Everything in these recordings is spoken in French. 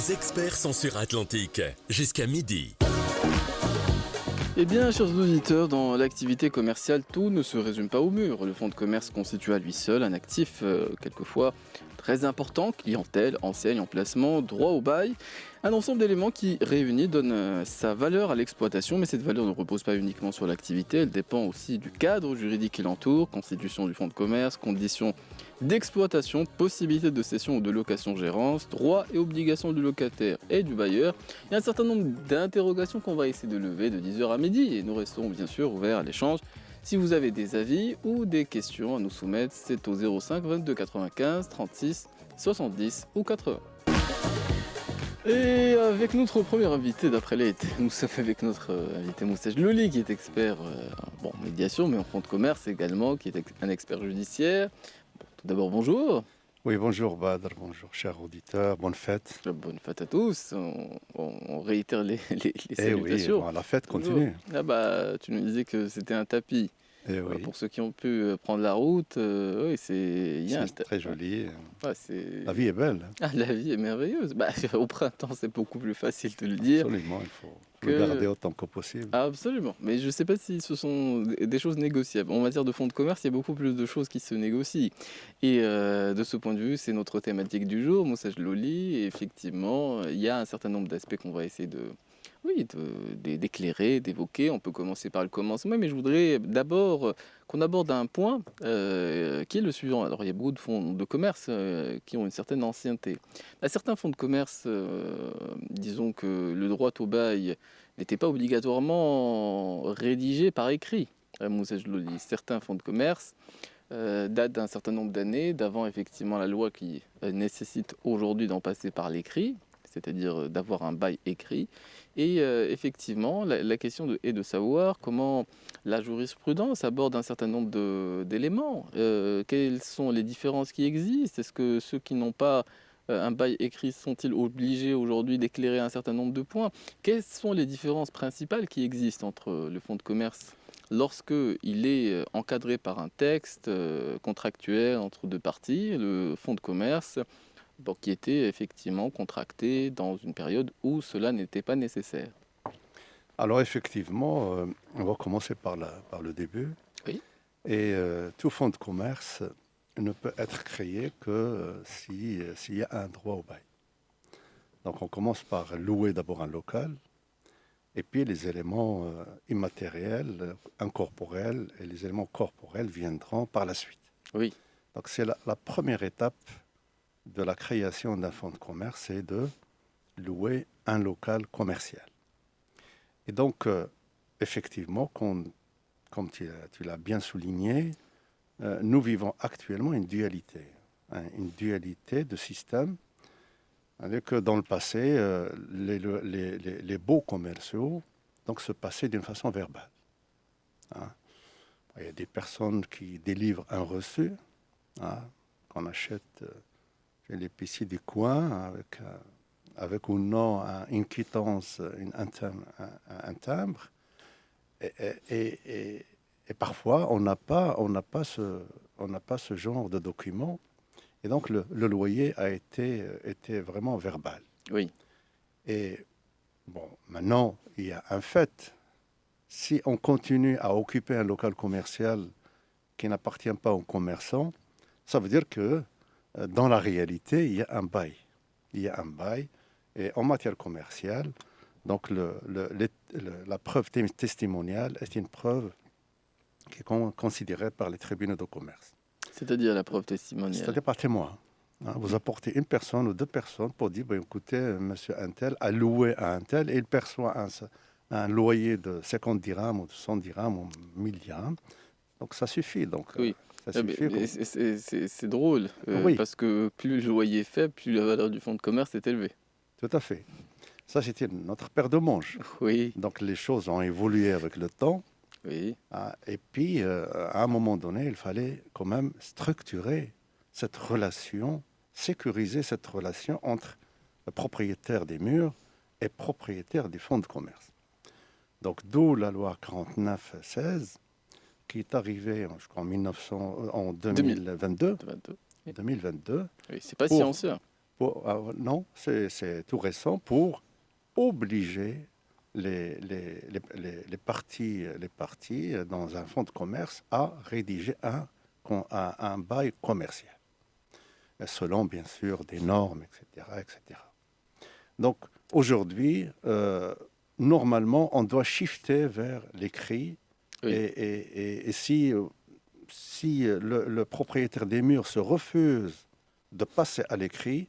Les experts sont sur Atlantique, jusqu'à midi. Eh bien, chers auditeurs, dans l'activité commerciale, tout ne se résume pas au mur. Le fonds de commerce constitue à lui seul un actif quelquefois très important, clientèle, enseigne, emplacement, droit au bail, un ensemble d'éléments qui, réunis, donnent sa valeur à l'exploitation, mais cette valeur ne repose pas uniquement sur l'activité, elle dépend aussi du cadre juridique qui l'entoure, constitution du fonds de commerce, conditions d'exploitation, possibilité de cession ou de location-gérance, droits et obligations du locataire et du bailleur. Il y a un certain nombre d'interrogations qu'on va essayer de lever de 10h à midi et nous restons bien sûr ouverts à l'échange. Si vous avez des avis ou des questions à nous soumettre, c'est au 05 22 95 36 70 ou 80. Et avec notre premier invité d'après l'été, nous sommes avec notre invité Moussaj Loli qui est expert en médiation mais en fonds de commerce également, qui est un expert judiciaire. Bon, tout d'abord bonjour. Oui, bonjour Badr, bonjour chers auditeurs, bonne fête. Bonne fête à tous, on réitère les Eh salutations. oui, bon, la fête continue. Ah bah, tu nous disais que c'était un tapis. Eh oui, Pour ceux qui ont pu prendre la route, oui, il y a c'est très joli. Ouais, c'est... La vie est belle. Ah, la vie est merveilleuse. Bah, au printemps, c'est beaucoup plus facile de le dire. Absolument, il faut que- le garder autant que possible. Absolument. Mais je ne sais pas si ce sont des choses négociables. En matière de fonds de commerce, il y a beaucoup plus de choses qui se négocient. Et de ce point de vue, c'est notre thématique du jour, Moussaj Loli. Et effectivement, il y a un certain nombre d'aspects qu'on va essayer d'éclairer, d'évoquer. On peut commencer par le commencement, mais je voudrais d'abord qu'on aborde un point qui est le suivant. Alors, il y a beaucoup de fonds de commerce qui ont une certaine ancienneté. Certains fonds de commerce, disons que le droit au bail n'était pas obligatoirement rédigé par écrit. Moussaj Loli. Certains fonds de commerce datent d'un certain nombre d'années, d'avant effectivement la loi qui nécessite aujourd'hui d'en passer par l'écrit, c'est-à-dire d'avoir un bail écrit. Et effectivement, la question est de savoir comment la jurisprudence aborde un certain nombre d'éléments. Quelles sont les différences qui existent? Est-ce que ceux qui n'ont pas un bail écrit sont-ils obligés aujourd'hui d'éclairer un certain nombre de points? Quelles sont les différences principales qui existent entre le fonds de commerce lorsqu'il est encadré par un texte contractuel entre deux parties, le fonds de commerce, qui était effectivement contracté dans une période où cela n'était pas nécessaire? Alors effectivement, on va commencer par le début. Oui. Et tout fonds de commerce ne peut être créé que s'il y a un droit au bail. Donc on commence par louer d'abord un local, et puis les éléments immatériels, incorporels, et les éléments corporels viendront par la suite. Oui. Donc c'est la première étape de la création d'un fonds de commerce, c'est de louer un local commercial. Et donc, effectivement, comme tu l'as bien souligné, nous vivons actuellement une dualité de système. C'est-à-dire que dans le passé, les baux commerciaux donc, se passaient d'une façon verbale. Hein. Il y a des personnes qui délivrent un reçu, qu'on achète chez l'épicier du coin, avec ou non une quittance, un timbre. Et parfois, on n'a pas ce genre de document. Et donc, le loyer a été vraiment verbal. Oui. Et bon, maintenant, il y a un fait. Si on continue à occuper un local commercial qui n'appartient pas aux commerçants, ça veut dire que dans la réalité, il y a un bail. Il y a un bail. Et en matière commerciale, donc la preuve testimoniale est une preuve qui est considérée par les tribunaux de commerce. C'est-à-dire la preuve testimoniale. C'est-à-dire par témoin. Vous apportez une personne ou deux personnes pour dire, écoutez, monsieur Untel a loué à Untel et il perçoit un loyer de 50 dirhams ou de 100 dirhams ou 1000 dirhams. Donc ça suffit. Donc, oui. ça suffit. C'est drôle, Oui. parce que plus le loyer est faible, plus la valeur du fonds de commerce est élevée. Tout à fait. Ça, c'était notre paire de manches. Oui. Donc les choses ont évolué avec le temps. Oui. Et puis, à un moment donné, il fallait quand même structurer cette relation, sécuriser cette relation entre le propriétaire des murs et propriétaire du fonds de commerce. Donc, d'où la loi 49-16, qui est arrivée, je crois, en 2022. 22. 2022. Oui, c'est pas si ancien. Non, c'est tout récent pour obliger les parties dans un fonds de commerce à rédiger un bail commercial, selon bien sûr des normes, etc., etc. Donc aujourd'hui, normalement, on doit shifter vers l'écrit. Oui. Et si le propriétaire des murs se refuse de passer à l'écrit,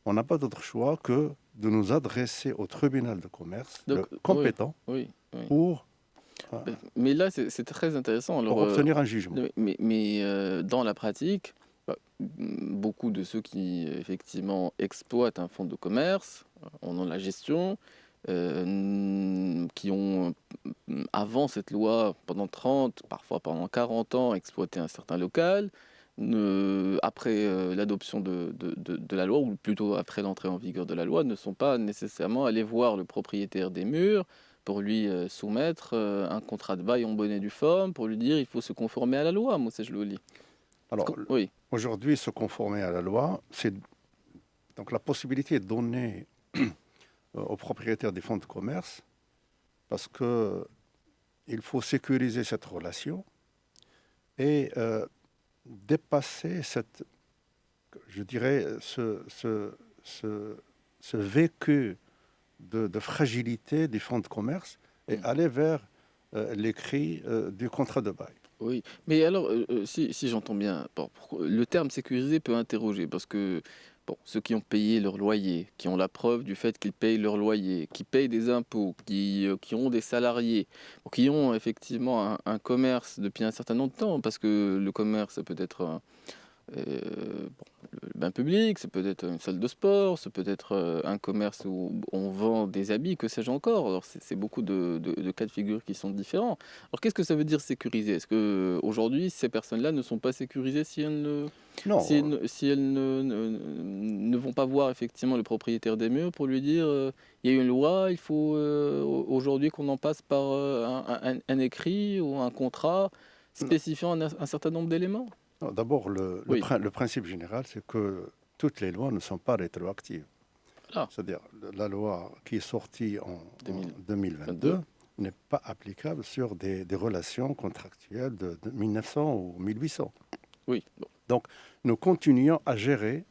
on n'a pas d'autre choix que de nous adresser au tribunal de commerce Donc, compétent oui, oui. pour, Mais là, c'est très intéressant. Alors, pour obtenir un jugement. mais dans la pratique, beaucoup de ceux qui effectivement exploitent un fonds de commerce, en ont la gestion, qui ont, avant cette loi, pendant 30, parfois pendant 40 ans, exploité un certain local, après l'adoption de la loi, ou plutôt après l'entrée en vigueur de la loi, ne sont pas nécessairement allés voir le propriétaire des murs pour lui soumettre un contrat de bail en bonne et due forme, pour lui dire il faut se conformer à la loi, Moussa Jlouli. Alors, Oui, aujourd'hui, se conformer à la loi, c'est donc la possibilité de donner aux propriétaires des fonds de commerce, parce qu'il faut sécuriser cette relation et dépasser je dirais, ce vécu de fragilité des fonds de commerce et aller vers l'écrit du contrat de bail. oui. Mais alors, si j'entends bien, bon, le terme sécurisé peut interroger, parce que bon, ceux qui ont payé leur loyer, qui ont la preuve du fait qu'ils payent leur loyer, qui payent des impôts, qui ont des salariés, bon, qui ont effectivement un commerce depuis un certain nombre de temps, parce que le commerce peut être le bain public, c'est peut-être une salle de sport, c'est peut-être un commerce où on vend des habits, que sais-je encore. Alors c'est beaucoup de cas de figure qui sont différents. Alors qu'est-ce que ça veut dire sécuriser? Est-ce que aujourd'hui ces personnes-là ne sont pas sécurisées si elles ne, Non, si elles ne vont pas voir effectivement le propriétaire des murs pour lui dire il y a une loi, il faut aujourd'hui qu'on en passe par un écrit ou un contrat spécifiant un certain nombre d'éléments? non, d'abord, Oui. le principe général, c'est que toutes les lois ne sont pas rétroactives. Ah. C'est-à-dire, la loi qui est sortie en 2022 2022 n'est pas applicable sur des relations contractuelles de 1900 ou 1800. Oui, bon. Donc, nous continuons à gérer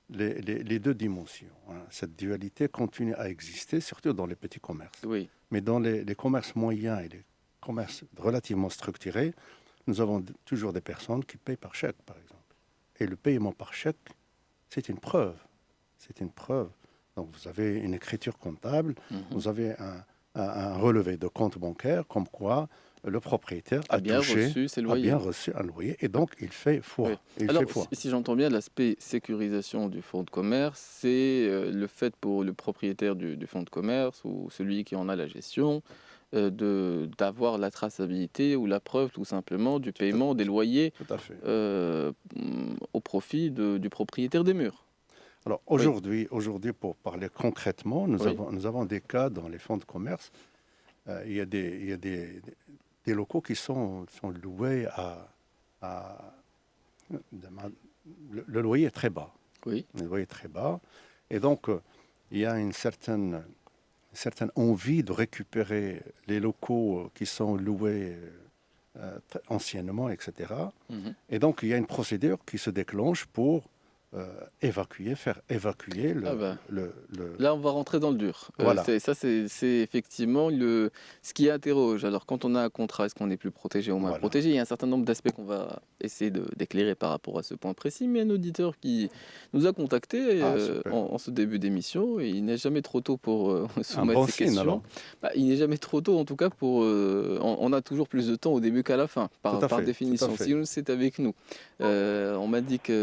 les deux dimensions, hein. Cette dualité continue à exister, surtout dans les petits commerces. Oui, Mais dans les commerces moyens et les commerces relativement structurés, nous avons toujours des personnes qui payent par chèque, par exemple. Et le paiement par chèque, c'est une preuve. C'est une preuve. Donc, vous avez une écriture comptable, vous avez un relevé de compte bancaire, comme quoi le propriétaire a bien touché, reçu ses a loyers. bien reçu un loyer, et donc il fait foi. Oui. Il Alors, fait foi. si j'entends bien, l'aspect sécurisation du fonds de commerce, c'est le fait pour le propriétaire du fonds de commerce ou celui qui en a la gestion d'avoir la traçabilité ou la preuve tout simplement du paiement des loyers Tout à fait. au profit du propriétaire des murs. Alors aujourd'hui, pour parler concrètement, nous Oui. avons des cas dans les fonds de commerce. Il y a des locaux qui sont loués le loyer est très bas. Oui. Le loyer est très bas. Et donc, il y a une certaine envie de récupérer les locaux qui sont loués anciennement, etc. Mhm. Et donc, il y a une procédure qui se déclenche pour faire évacuer Ah ben. le... Là, on va rentrer dans le dur. Voilà. C'est effectivement ce qui interroge. Alors, quand on a un contrat, est-ce qu'on est plus protégé ou moins Voilà. protégé? Il y a un certain nombre d'aspects qu'on va essayer d'éclairer par rapport à ce point précis. Mais un auditeur qui nous a contacté super. en ce début d'émission, et il n'est jamais trop tôt pour soumettre bon ses signe, questions. alors. Il n'est jamais trop tôt, en tout cas, pour. On a toujours plus de temps au début qu'à la fin, Tout à par fait, définition. tout à fait. Si c'est avec nous. On m'a dit qu'il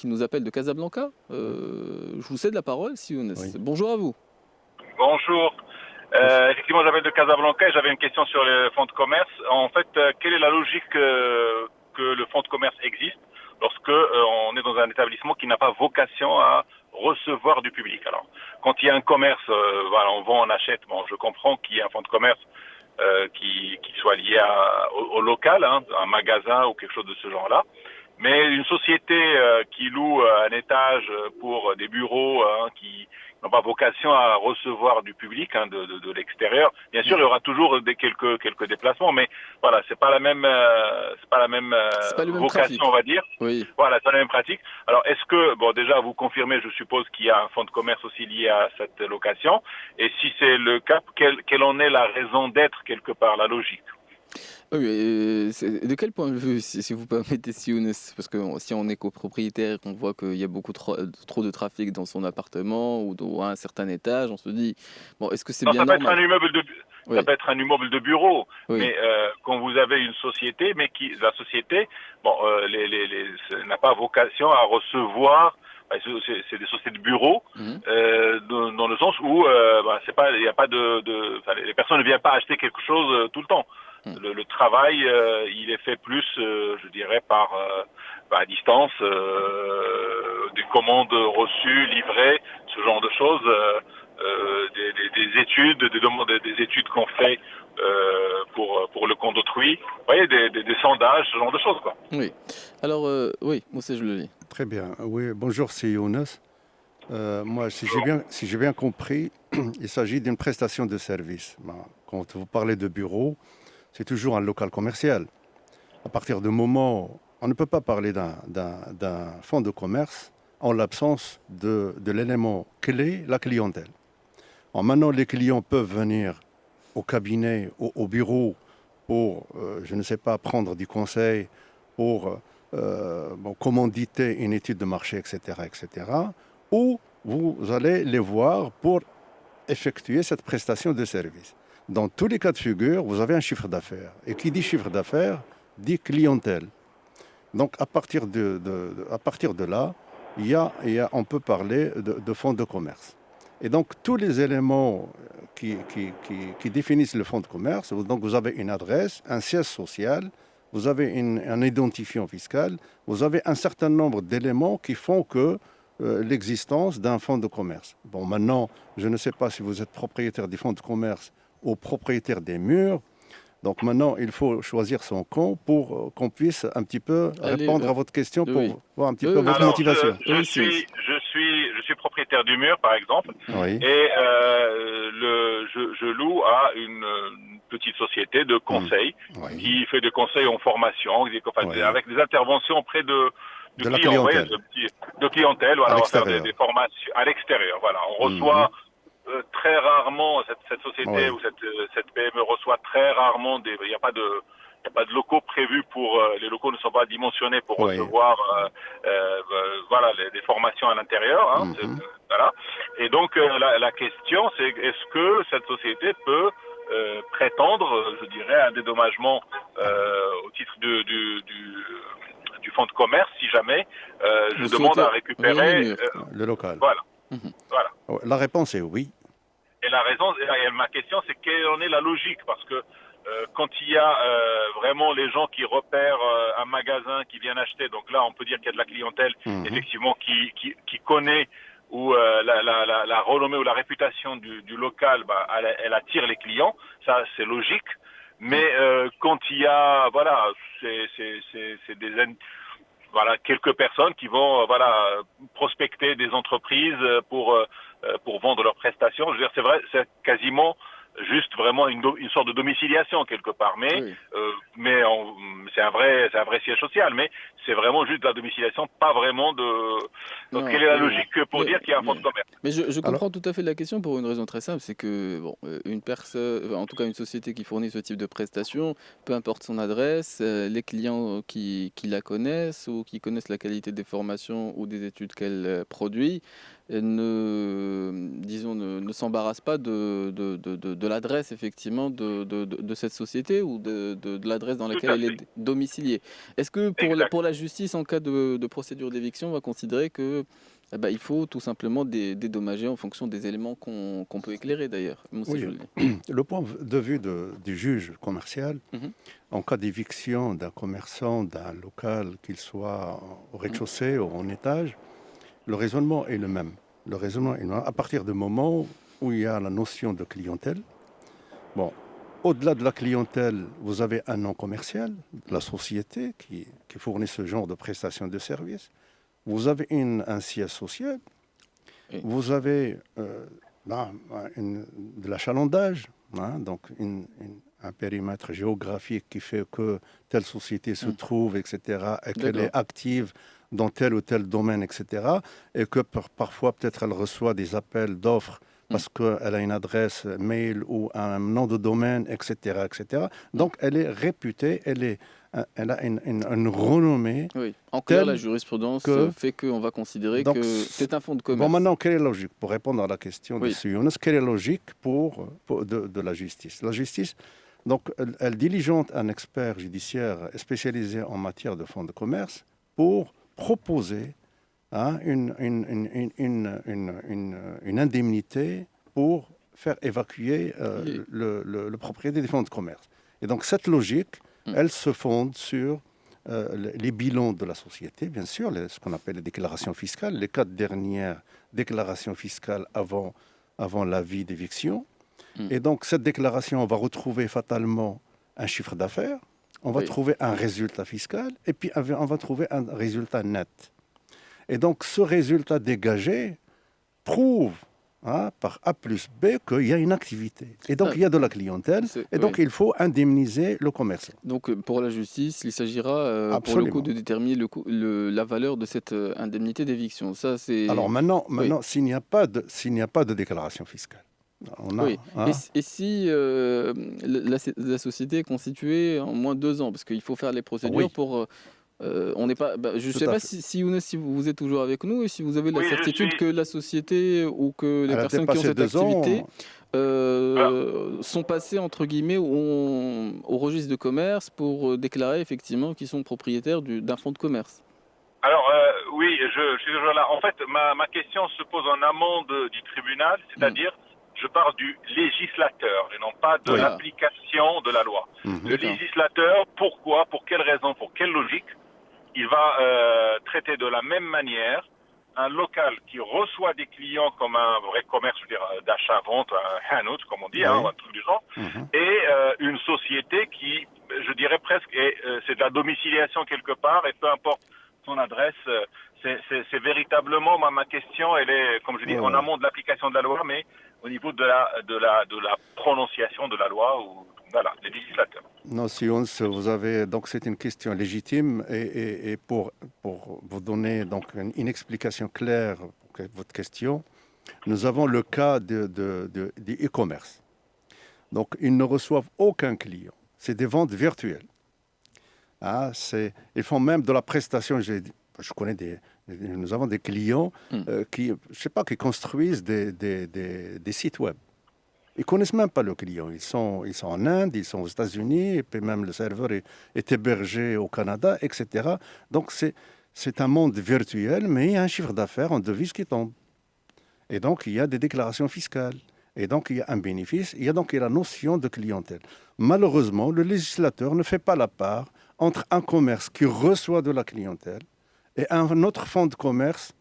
nous appelle de Casablanca. Je vous cède la parole, si Younes. Oui. Bonjour à vous. Bonjour. Effectivement, j'appelle de Casablanca et j'avais une question sur le fonds de commerce. En fait, quelle est la logique que le fonds de commerce existe lorsque on est dans un établissement qui n'a pas vocation à recevoir du public? Alors, quand il y a un commerce, voilà, on vend, on achète, bon, je comprends qu'il y ait un fonds de commerce qui soit lié au local, hein, un magasin ou quelque chose de ce genre-là. Mais une société qui loue un étage pour des bureaux qui n'ont pas vocation à recevoir du public de l'extérieur, bien sûr, il y aura toujours quelques déplacements, mais voilà, c'est pas la même C'est pas le même vocation, trafic. on va dire. Oui. Voilà, c'est pas la même pratique. Alors, est-ce que, bon, déjà, vous confirmez, je suppose qu'il y a un fonds de commerce aussi lié à cette location, et si c'est le cas, quelle en est la raison d'être quelque part, la logique? Oui, de quel point de vue, si vous permettez, si Younes, parce que si on est copropriétaire, qu'on voit qu'il y a beaucoup trop de trafic dans son appartement ou à un certain étage, on se dit, bon, est-ce que c'est Non, bien ça peut être normal? un immeuble de, Oui, ça peut être un immeuble de bureau, oui. mais quand vous avez une société, mais la société, bon, n'a pas vocation à recevoir. C'est des sociétés de bureaux, Mhm. dans le sens où c'est pas, il y a pas les personnes ne viennent pas acheter quelque chose tout le temps. Mhm. Le travail, il est fait plus, je dirais, à distance, des commandes reçues, livrées, ce genre de choses, des études, des études qu'on fait pour le compte d'autrui. Vous voyez, des sondages, ce genre de choses, quoi. Oui. Alors, oui, moi aussi je le lis. Très bien. Oui, bonjour, c'est Younes. Moi, si j'ai bien compris, il s'agit d'une prestation de service. Ben, quand vous parlez de bureau, c'est toujours un local commercial. À partir du moment, on ne peut pas parler d'un fonds de commerce en l'absence de l'élément clé, la clientèle. Alors maintenant, les clients peuvent venir au cabinet, au bureau, pour, je ne sais pas, prendre du conseil, pour commanditer une étude de marché, etc., etc., ou vous allez les voir pour effectuer cette prestation de service. Dans tous les cas de figure, vous avez un chiffre d'affaires. Et qui dit chiffre d'affaires, dit clientèle. Donc, à partir de là, on peut parler de fonds de commerce. Et donc, tous les éléments qui définissent le fonds de commerce, donc vous avez une adresse, un siège social, vous avez un identifiant fiscal, vous avez un certain nombre d'éléments qui font que l'existence d'un fonds de commerce. Bon, maintenant, je ne sais pas si vous êtes propriétaire des fonds de commerce ou propriétaire des murs. Donc maintenant, il faut choisir son camp pour qu'on puisse un petit peu Allez, répondre à votre question, pour oui. voir un petit Oui, peu oui. votre Alors, motivation. Oui, si. je suis propriétaire du mur, par exemple, Oui. et je loue à une petite société de conseil Oui. qui fait des conseils en formation, Oui. avec des interventions auprès de De la clients, vous voyez, clientèle. de clientèle. Voilà, À on va faire l'extérieur. des formations à l'extérieur. Voilà, on Mhm. reçoit très rarement cette société Oui. ou cette PME reçoit très rarement il n'y a pas de locaux prévus les locaux ne sont pas dimensionnés pour Oui. recevoir voilà des formations à l'intérieur, Mhm. voilà. Et donc la question c'est est-ce que cette société peut prétendre, je dirais, à un dédommagement au titre du fonds de commerce si jamais je Vous demande à souhaitez rayer le récupérer mur. Le local. voilà. Mhm. Voilà. La réponse est oui. Et la raison, et ma question, c'est quelle en est la logique? Parce que quand il y a vraiment les gens qui repèrent un magasin, qui viennent acheter, donc là, on peut dire qu'il y a de la clientèle, Mhm. effectivement, qui connaît ou la renommée ou la réputation du local, elle attire les clients. Ça, c'est logique. Mais quand il y a, voilà, c'est voilà, quelques personnes qui vont prospecter des entreprises pour vendre leurs prestations. Je veux dire, c'est vrai, c'est quasiment juste vraiment une sorte de domiciliation quelque part, mais Oui. c'est un vrai siège social, mais c'est vraiment juste de la domiciliation, pas vraiment de. Donc Non, quelle est la oui. logique pour dire qu'il y a un fonds de commerce? Mais je Alors, comprends tout à fait la question pour une raison très simple, c'est que bon, une personne, en tout cas une société qui fournit ce type de prestations, peu importe son adresse, les clients qui la connaissent ou qui connaissent la qualité des formations ou des études qu'elle produit, ne s'embarrassent pas de l'adresse effectivement de cette société ou de l'adresse dans Tout laquelle à elle fait. est domiciliée. Est-ce que Exact. pour la justice, en cas de procédure d'éviction, on va considérer que il faut tout simplement dédommager en fonction des éléments qu'on peut éclairer d'ailleurs. Moi aussi, je oui, le dis. le point de vue du juge commercial, Mhm, en cas d'éviction d'un commerçant d'un local, qu'il soit au mhm. rez-de-chaussée ou en étage, le raisonnement est le même. Le raisonnement est le même. À partir du moment où il y a la notion de clientèle, bon, au-delà de la clientèle, vous avez un nom commercial, la société qui fournit ce genre de prestations de services. Vous avez un siège social. Oui. Vous avez de l'achalandage, donc un périmètre géographique qui fait que telle société se trouve, etc., et qu'elle est active dans tel ou tel domaine, etc., et que parfois, peut-être, elle reçoit des appels d'offres parce qu'elle a une adresse mail ou un nom de domaine, etc., etc. Donc, elle est réputée, elle a une renommée. Oui. En clair, la jurisprudence fait qu'on va considérer donc, que c'est un fonds de commerce. Bon, maintenant, quelle est la logique? Pour répondre à la question de Younes, quelle est la logique de la justice? La justice, donc, elle diligente un expert judiciaire spécialisé en matière de fonds de commerce pour proposer une indemnité pour faire évacuer le propriétaire des fonds de commerce. Et donc, cette logique, elle se fonde sur les bilans de la société, bien sûr, ce qu'on appelle les déclarations fiscales, les 4 dernières déclarations fiscales avant l'avis d'éviction. Et donc, cette déclaration, on va retrouver fatalement un chiffre d'affaires, on va trouver un résultat fiscal, et puis on va trouver un résultat net. Et donc, ce résultat dégagé prouve par A plus B qu'il y a une activité. Et donc, il y a de la clientèle. Et donc, il faut indemniser le commerçant. Donc, pour la justice, il s'agira, pour le coup, de déterminer la valeur de cette indemnité d'éviction. Ça, c'est... Alors, maintenant s'il n'y a pas de déclaration fiscale, et si la société est constituée en moins de 2 ans, parce qu'il faut faire les procédures pour... on n'est pas. Je ne sais pas si Younes, si vous êtes toujours avec nous et si vous avez la certitude que la société ou que les personnes qui ont cette activité sont passées entre guillemets au registre de commerce pour déclarer effectivement qu'ils sont propriétaires d'un fonds de commerce. Alors oui, je suis toujours là. En fait, ma question se pose en amont du tribunal, c'est-à-dire je parle du législateur et non pas de l'application de la loi. Le législateur, pourquoi, pour quelle raison, pour quelle logique, il va traiter de la même manière un local qui reçoit des clients comme un vrai commerce, je veux dire, d'achat-vente, un hanout, comme on dit, un truc du genre, et une société qui, je dirais presque, c'est de la domiciliation quelque part, et peu importe son adresse, c'est véritablement ma question, elle est, comme je dis, en amont de l'application de la loi, mais au niveau de la prononciation de la loi, ou voilà, des législateurs. Non, si vous avez, donc c'est une question légitime et pour vous donner donc une explication claire pour votre question, nous avons le cas du e-commerce. Donc, ils ne reçoivent aucun client. C'est des ventes virtuelles. Ils font même de la prestation. Je connais nous avons des clients qui construisent des sites web. Ils ne connaissent même pas le client. Ils sont en Inde, ils sont aux États-Unis, et puis même le serveur est hébergé au Canada, etc. Donc, c'est un monde virtuel, mais il y a un chiffre d'affaires en devise qui tombe. Et donc, il y a des déclarations fiscales. Et donc, il y a un bénéfice. Il y a donc la notion de clientèle. Malheureusement, le législateur ne fait pas la part entre un commerce qui reçoit de la clientèle et un autre fonds de commerce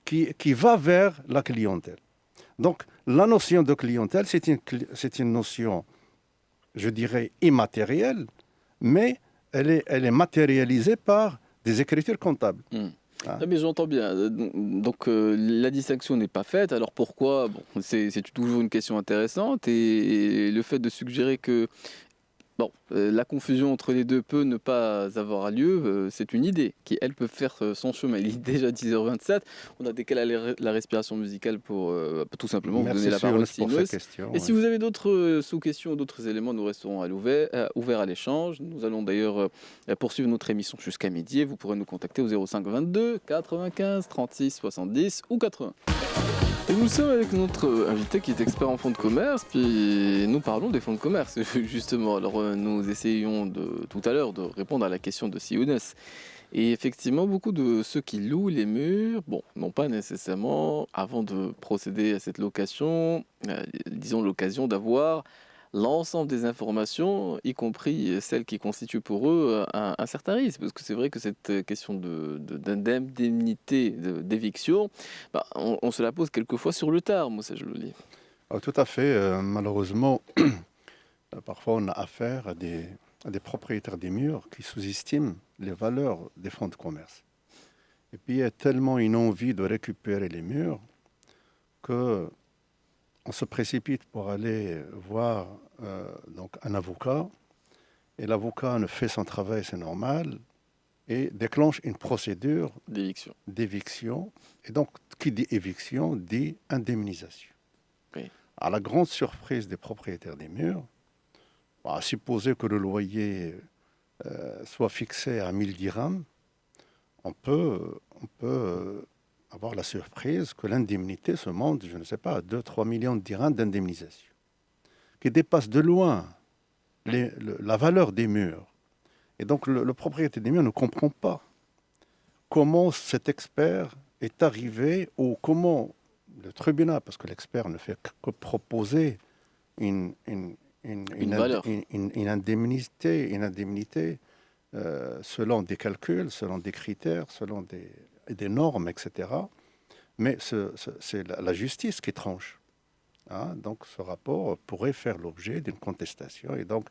qui va vers la clientèle. Donc, la notion de clientèle, c'est une notion, je dirais, immatérielle, mais elle est matérialisée par des écritures comptables. Mais j'entends bien. Donc, la distinction n'est pas faite. Alors, pourquoi? C'est toujours une question intéressante. Et le fait de suggérer que la confusion entre les deux peut ne pas avoir lieu, c'est une idée qui, elle, peut faire son chemin. Il est déjà 10h27. On a décalé la respiration musicale pour tout simplement vous donner la parole. Et si vous avez d'autres sous-questions ou d'autres éléments, nous resterons ouverts à l'échange. Nous allons d'ailleurs poursuivre notre émission jusqu'à midi. Et vous pourrez nous contacter au 05 22 95 36 70 ou 80. Et nous sommes avec notre invité qui est expert en fonds de commerce, puis nous parlons des fonds de commerce, justement. Alors nous essayons tout à l'heure de répondre à la question de Younes. Et effectivement, beaucoup de ceux qui louent les murs, n'ont pas nécessairement, avant de procéder à cette location, disons l'occasion d'avoir l'ensemble des informations, y compris celles qui constituent pour eux un certain risque. Parce que c'est vrai que cette question d'indemnité d'éviction, on se la pose quelquefois sur le tard, moi ça je le dis. Tout à fait. Malheureusement, parfois on a affaire à des propriétaires d'immeubles qui sous-estiment les valeurs des fonds de commerce. Et puis il y a tellement une envie de récupérer les murs que on se précipite pour aller voir donc un avocat, et l'avocat ne fait son travail, c'est normal, et déclenche une procédure d'éviction. Et donc, qui dit éviction dit indemnisation. Oui. À la grande surprise des propriétaires des murs, à supposer que le loyer soit fixé à 1000 dirhams, on peut avoir la surprise que l'indemnité se monte, je ne sais pas, à 2-3 millions de dirhams d'indemnisation, qui dépasse de loin la valeur des murs. Et donc le propriétaire des murs ne comprend pas comment cet expert est arrivé ou comment le tribunal, parce que l'expert ne fait que proposer une indemnité selon des calculs, selon des critères, selon des normes, etc. Mais c'est la justice qui tranche. Hein? Donc ce rapport pourrait faire l'objet d'une contestation et donc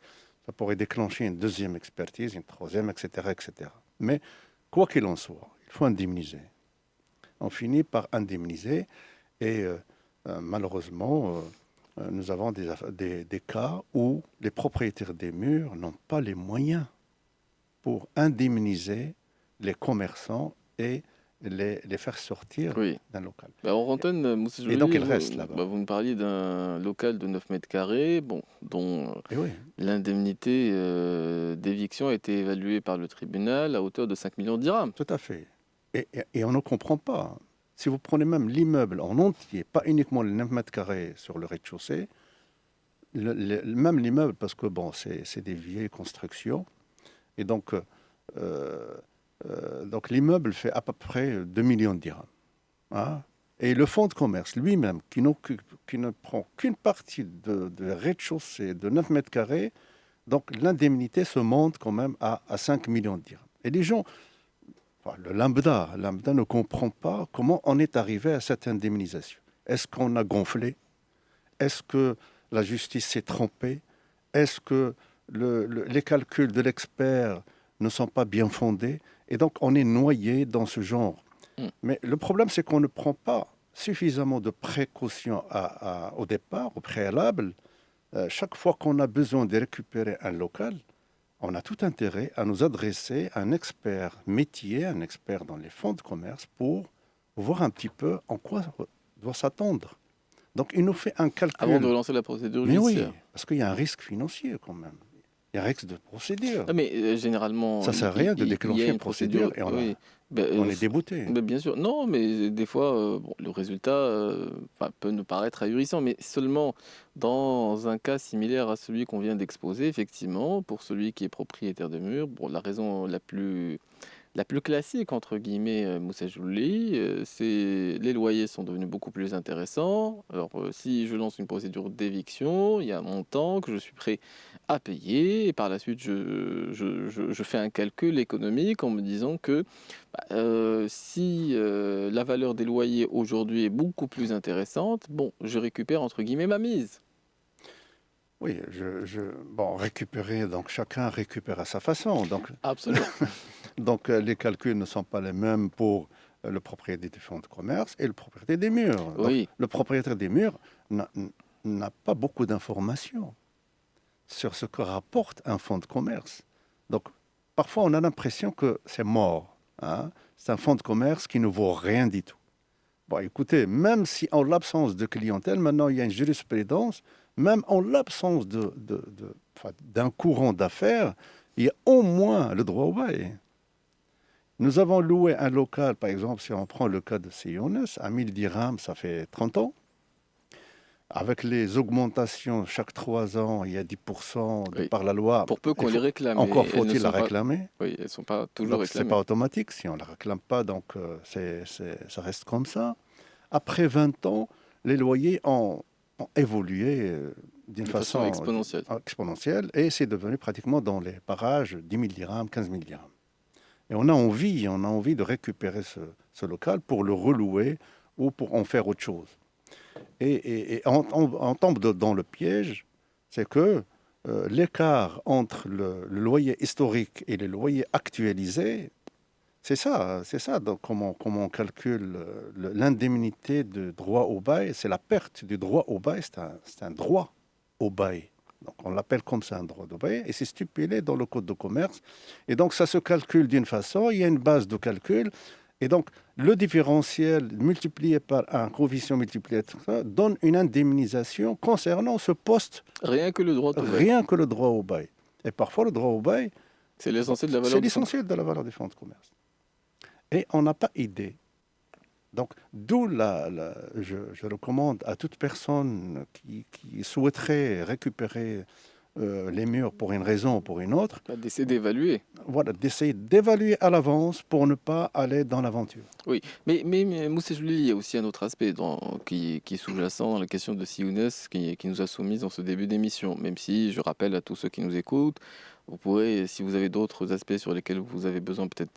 ça pourrait déclencher une deuxième expertise, une troisième, etc., etc. Mais quoi qu'il en soit, il faut indemniser. On finit par indemniser et malheureusement, nous avons des cas où les propriétaires des murs n'ont pas les moyens pour indemniser les commerçants et les faire sortir d'un local. En antenne, Moussa Joly, et donc, ils restent là-bas. Vous me parliez d'un local de 9 mètres carrés, dont l'indemnité d'éviction a été évaluée par le tribunal à hauteur de 5 millions de dirhams. Tout à fait. Et on ne comprend pas. Si vous prenez même l'immeuble en entier, pas uniquement les 9 mètres carrés sur le rez-de-chaussée, même l'immeuble, parce que bon, c'est des vieilles constructions, et donc l'immeuble fait à peu près 2 millions de dirhams. Hein? Et le fonds de commerce lui-même, qui ne prend qu'une partie de rez-de-chaussée de 9 mètres carrés, donc l'indemnité se monte quand même à 5 millions de dirhams. Et les gens, le lambda ne comprend pas comment on est arrivé à cette indemnisation. Est-ce qu'on a gonflé? Est-ce que la justice s'est trompée? Est-ce que les calculs de l'expert ne sont pas bien fondés? Et donc, on est noyé dans ce genre. Mais le problème, c'est qu'on ne prend pas suffisamment de précautions au départ, au préalable. Chaque fois qu'on a besoin de récupérer un local, on a tout intérêt à nous adresser à un expert métier, un expert dans les fonds de commerce, pour voir un petit peu en quoi doit s'attendre. Donc, il nous fait un calcul. Avant de lancer la procédure judiciaire. Oui, parce qu'il y a un risque financier quand même. Il y a un risque de procédure. Mais généralement... Ça ne sert à rien de déclencher une procédure et on est débouté. Bien sûr. Non, mais des fois, le résultat peut nous paraître ahurissant. Mais seulement dans un cas similaire à celui qu'on vient d'exposer, effectivement, pour celui qui est propriétaire de murs, la raison la plus classique, entre guillemets, Moussa Joly, c'est les loyers sont devenus beaucoup plus intéressants. Alors, si je lance une procédure d'éviction, il y a un montant que je suis prêt à payer. Et par la suite, je fais un calcul économique en me disant que si la valeur des loyers aujourd'hui est beaucoup plus intéressante, je récupère, entre guillemets, ma mise. Oui, récupérer, donc chacun récupère à sa façon. Donc, absolument. Donc, les calculs ne sont pas les mêmes pour le propriétaire des fonds de commerce et le propriétaire des murs. Oui. Donc, le propriétaire des murs n'a pas beaucoup d'informations sur ce que rapporte un fonds de commerce. Donc, parfois, on a l'impression que c'est mort. Hein? C'est un fonds de commerce qui ne vaut rien du tout. Bon, écoutez, même si en l'absence de clientèle, maintenant, il y a une jurisprudence, même en l'absence d'un courant d'affaires, il y a au moins le droit au bail. Nous avons loué un local, par exemple, si on prend le cas de Siones, à 1000 dirhams, ça fait 30 ans. Avec les augmentations, chaque 3 ans, il y a 10% par la loi. Pour peu qu'on les réclame. Encore faut-il la réclamer. Oui, elles ne sont pas toujours réclamées. Ce n'est pas automatique. Si on ne la réclame pas, donc ça reste comme ça. Après 20 ans, les loyers ont évolué d'une façon exponentielle et c'est devenu pratiquement dans les parages 10 000 dirhams, 15 000 dirhams. Et on a envie de récupérer ce local pour le relouer ou pour en faire autre chose. Et on tombe dans le piège, c'est que l'écart entre le loyer historique et les loyers actualisés, c'est ça. Donc, comment on calcule l'indemnité de droit au bail? C'est la perte du droit au bail, c'est un droit au bail. Donc, on l'appelle comme ça un droit au bail, et c'est stipulé dans le code de commerce. Et donc, ça se calcule d'une façon, il y a une base de calcul, et donc, le différentiel multiplié par un coefficient multiplié par ça donne une indemnisation concernant ce poste. Rien que le droit au bail. Rien que le droit au bail. Et parfois, le droit au bail, C'est l'essentiel de la valeur. c'est l'essentiel de la valeur du fonds de commerce. Et on n'a pas idée. Donc, d'où je recommande à toute personne qui souhaiterait récupérer les murs pour une raison ou pour une autre, D'essayer d'évaluer. voilà, d'essayer d'évaluer à l'avance pour ne pas aller dans l'aventure. Oui, mais Moussa Joulili, il y a aussi un autre aspect qui est sous-jacent dans la question de Siounès qui nous a soumise dans ce début d'émission. Même si, je rappelle à tous ceux qui nous écoutent, vous pourrez, si vous avez d'autres aspects sur lesquels vous avez besoin peut-être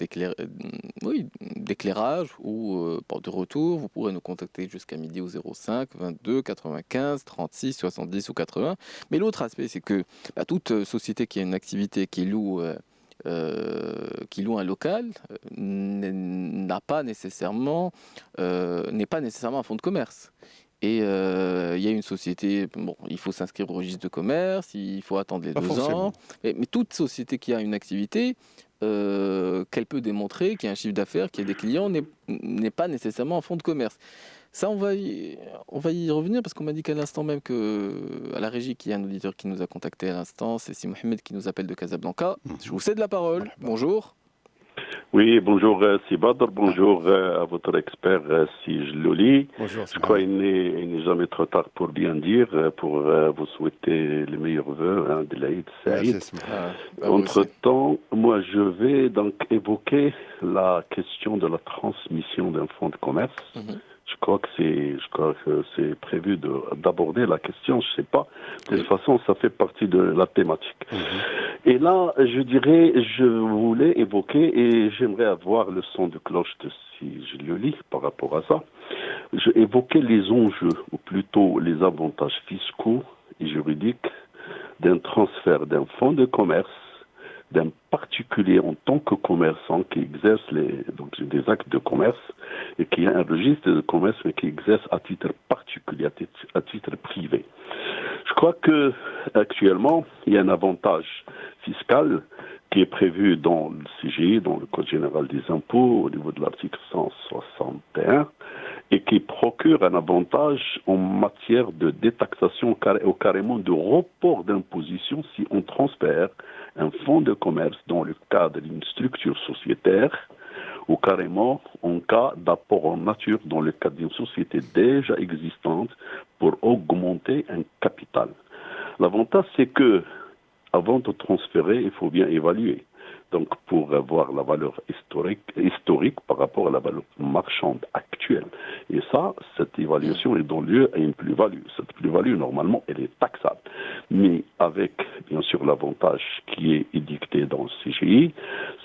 d'éclairage ou de retour, vous pourrez nous contacter jusqu'à midi au 05 22 95 36 70 ou 80. Mais l'autre aspect, c'est que toute société qui a une activité qui loue un local n'est pas nécessairement un fonds de commerce. Et il y a une société, il faut s'inscrire au registre de commerce, il faut attendre les 2 ans. Mais toute société qui a une activité, qu'elle peut démontrer, qui a un chiffre d'affaires, qui a des clients, n'est pas nécessairement un fonds de commerce. Ça, on va y revenir parce qu'on m'a dit qu'à l'instant même à la régie, qu'il y a un auditeur qui nous a contacté à l'instant, c'est Si Mohamed qui nous appelle de Casablanca. Je vous cède la parole. Bonjour. Oui, bonjour Si Badr, bonjour à votre expert Si Jlouli. Bonjour. Je crois qu'il n'est jamais trop tard pour bien dire, pour vous souhaiter les meilleurs vœux de l'Aïd Saïd. Entre-temps, moi je vais donc évoquer la question de la transmission d'un fonds de commerce. Je crois que c'est prévu d'aborder la question, je ne sais pas. De toute façon, ça fait partie de la thématique. Et là, je voulais évoquer, et j'aimerais avoir le son de cloche de Si je le lis par rapport à ça. Je évoquais les enjeux, ou plutôt les avantages fiscaux et juridiques d'un transfert d'un fonds de commerce d'un particulier en tant que commerçant qui exerce des actes de commerce et qui a un registre de commerce mais qui exerce à titre particulier, à titre privé. Je crois que actuellement il y a un avantage fiscal qui est prévu dans le CGI, dans le Code général des impôts, au niveau de l'article 161, et qui procure un avantage en matière de détaxation ou carrément de report d'imposition si on transfère un fonds de commerce dans le cadre d'une structure sociétaire ou carrément en cas d'apport en nature dans le cadre d'une société déjà existante pour augmenter un capital. L'avantage, c'est que avant de transférer, il faut bien évaluer. Donc, pour avoir la valeur historique par rapport à la valeur marchande actuelle. Et ça, cette évaluation est donne lieu à une plus-value. Cette plus-value, normalement, elle est taxable. Mais avec, bien sûr, l'avantage qui est édicté dans le CGI,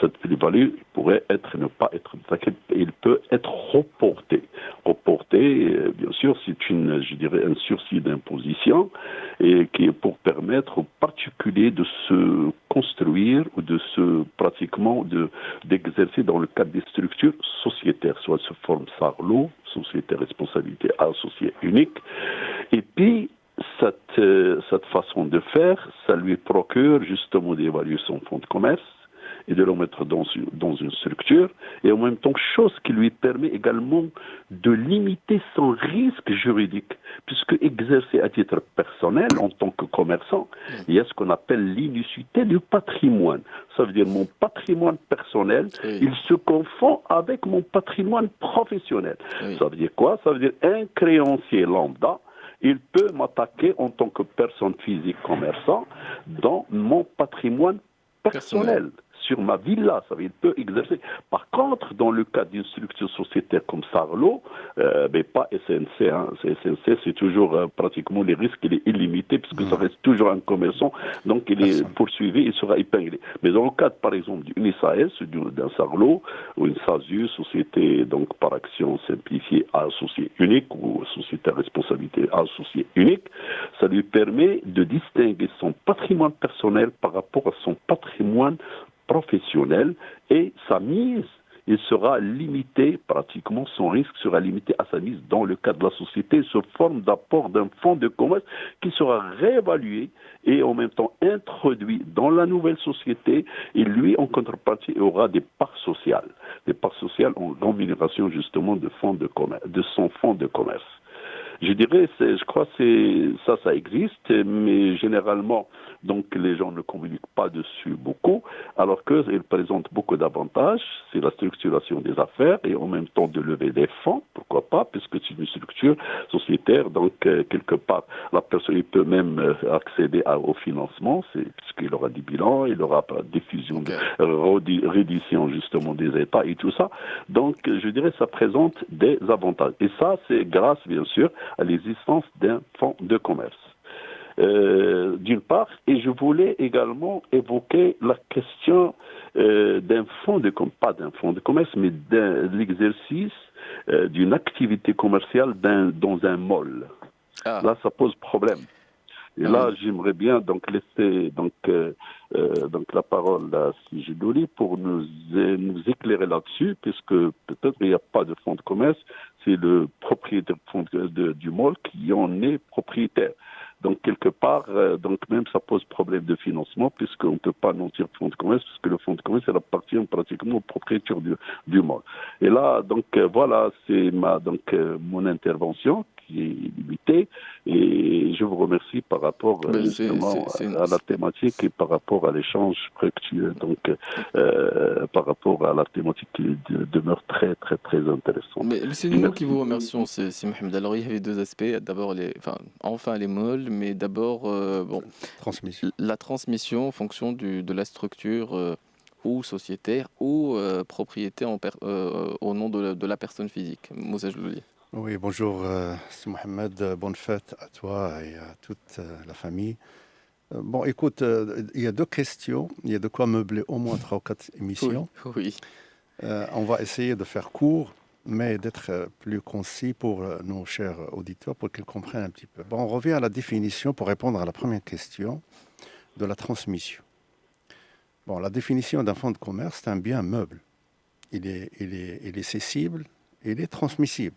cette plus-value pourrait ne pas être taxée. Il peut être reporté. Reporté, bien sûr, c'est un sursis d'imposition et qui est pour permettre aux particuliers de se construire ou d'exercer dans le cadre des structures sociétaires, soit sous forme SARLO, société responsabilité associée unique. Et puis, cette façon de faire, ça lui procure justement d'évaluer son fonds de commerce et de le mettre dans une structure, et en même temps, chose qui lui permet également de limiter son risque juridique, puisque exercer à titre personnel, en tant que commerçant, il y a ce qu'on appelle l'inucité du patrimoine. Ça veut dire mon patrimoine personnel, il se confond avec mon patrimoine professionnel. Ça veut dire quoi? Ça veut dire un créancier lambda, il peut m'attaquer en tant que personne physique commerçant dans mon patrimoine personnel. sur ma villa, ça veut dire, il peut exercer. Par contre, dans le cas d'une structure sociétaire comme Sarlo, mais pas SNC, hein. SNC, c'est toujours pratiquement les risques, il est illimité, puisque ça reste toujours un commerçant, donc il est poursuivi, il sera épinglé. Mais dans le cadre, par exemple, d'une SAS, d'un Sarlo, ou une SASU, société donc par action simplifiée associée unique, ou société à responsabilité associée unique, ça lui permet de distinguer son patrimoine personnel par rapport à son patrimoine professionnel, et sa mise, il sera limité, pratiquement son risque sera limité à sa mise dans le cadre de la société sous forme d'apport d'un fonds de commerce qui sera réévalué et en même temps introduit dans la nouvelle société, et lui en contrepartie aura des parts sociales en rémunération justement de son fonds de commerce. Je dirais, je crois que ça existe, mais généralement, donc les gens ne communiquent pas dessus beaucoup, alors qu'il présente beaucoup d'avantages. C'est la structuration des affaires et en même temps de lever des fonds, pourquoi pas, puisque c'est une structure sociétaire, donc quelque part, la personne il peut même accéder au financement, puisqu'il aura des bilans, il aura diffusion, reddition justement des États et tout ça. Donc, je dirais, ça présente des avantages. Et ça, c'est grâce, bien sûr, à l'existence d'un fonds de commerce. D'une part, et je voulais également évoquer la question d'un fonds de commerce, pas d'un fonds de commerce, mais de l'exercice d'une activité commerciale dans un mall. Là, ça pose problème. Et là, j'aimerais bien donc laisser donc la parole à Sidi Douli pour nous éclairer là-dessus, puisque peut-être il n'y a pas de fonds de commerce, c'est le propriétaire du mall qui en est propriétaire. Donc, quelque part, donc même ça pose problème de financement, puisqu'on ne peut pas mentir fonds de commerce, puisque le fonds de commerce, il appartient pratiquement au propriétaire du mall. Et là, donc, voilà, c'est mon intervention qui est limitée, et je vous remercie par rapport justement à la thématique et par rapport à l'échange fructueux, donc par rapport à la thématique qui demeure très, très, très intéressante. Mais c'est nous qui vous remercions, c'est Mohamed. Alors, il y avait deux aspects. D'abord, les malls, mais d'abord la transmission en fonction de la structure ou sociétaire ou propriété au nom de la personne physique. Moussa Jlouli. Oui, bonjour, c'est Mohamed. Bonne fête à toi et à toute la famille. Bon, écoute, il y a deux questions. Il y a de quoi meubler au moins 3 ou 4 émissions. Oui. On va essayer de faire court, mais d'être plus concis pour nos chers auditeurs, pour qu'ils comprennent un petit peu. Bon, on revient à la définition pour répondre à la première question de la transmission. Bon, la définition d'un fonds de commerce, c'est un bien meuble. Il est cessible, il est transmissible.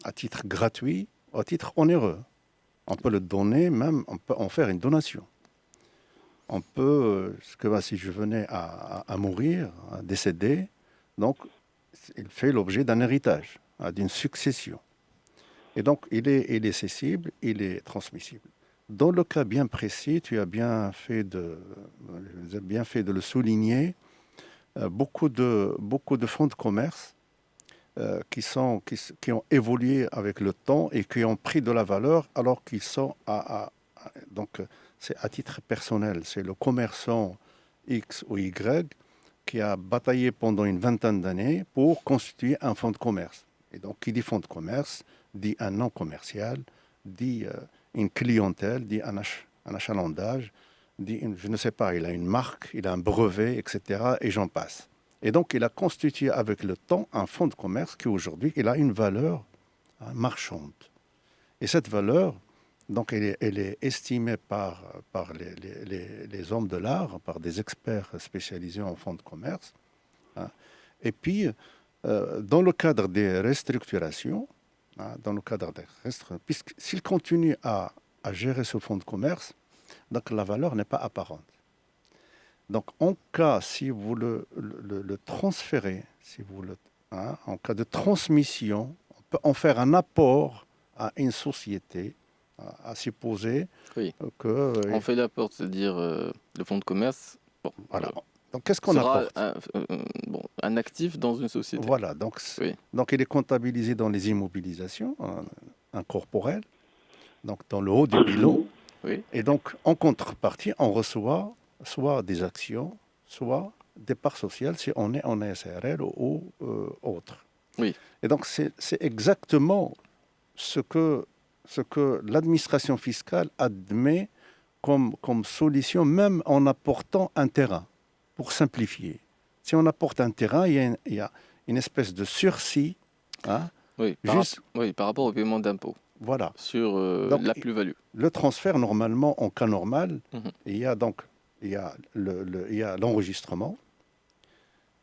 À titre gratuit, à titre onéreux. On peut le donner, même on peut en faire une donation. On peut, si je venais à mourir, à décéder, donc il fait l'objet d'un héritage, d'une succession. Et donc il est cessible, il est transmissible. Dans le cas bien précis, tu as bien fait de le souligner, beaucoup de fonds de commerce qui ont évolué avec le temps et qui ont pris de la valeur alors qu'ils sont donc c'est à titre personnel. C'est le commerçant X ou Y qui a bataillé pendant une vingtaine d'années pour constituer un fonds de commerce. Et donc, qui dit fonds de commerce, dit un nom commercial, dit une clientèle, dit un achalandage, dit, je ne sais pas, il a une marque, il a un brevet, etc. Et j'en passe. Et donc, il a constitué avec le temps un fonds de commerce qui, aujourd'hui, il a une valeur marchande. Et cette valeur, donc, elle est estimée par les hommes de l'art, par des experts spécialisés en fonds de commerce. Et puis, dans le cadre des restructurations, puisqu'il continue à gérer ce fonds de commerce, donc la valeur n'est pas apparente. Donc, en cas, si vous le transférez, en cas de transmission, on peut en faire un apport à une société, à supposer que... on fait l'apport, c'est-à-dire le fonds de commerce. Bon, voilà. Donc, qu'est-ce qu'on apporte ? Un actif dans une société. Voilà. Donc, il est comptabilisé dans les immobilisations incorporelles, donc dans le haut du bilan. Oui. Et donc, en contrepartie, on reçoit soit des actions, soit des parts sociales si on est en SARL ou autre. Oui. Et donc, c'est exactement ce que l'administration fiscale admet comme solution, même en apportant un terrain, pour simplifier. Si on apporte un terrain, il y a une espèce de sursis. Hein, par rapport au paiement d'impôts. Voilà. Sur donc, la plus-value. Le transfert, normalement, en cas normal, il y a l'enregistrement,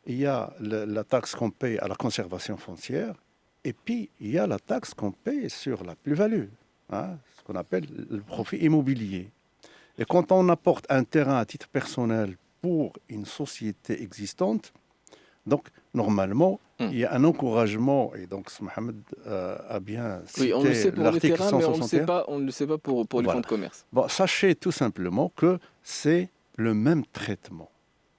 il y a la taxe qu'on paye à la conservation foncière, et puis il y a la taxe qu'on paye sur la plus-value, hein, ce qu'on appelle le profit immobilier. Et quand on apporte un terrain à titre personnel pour une société existante, donc normalement, il y a un encouragement, et donc Mohamed a bien cité on le sait pour les terrains, 161. Mais on ne le sait pas pour les fonds de commerce. Bon, sachez tout simplement que c'est le même traitement.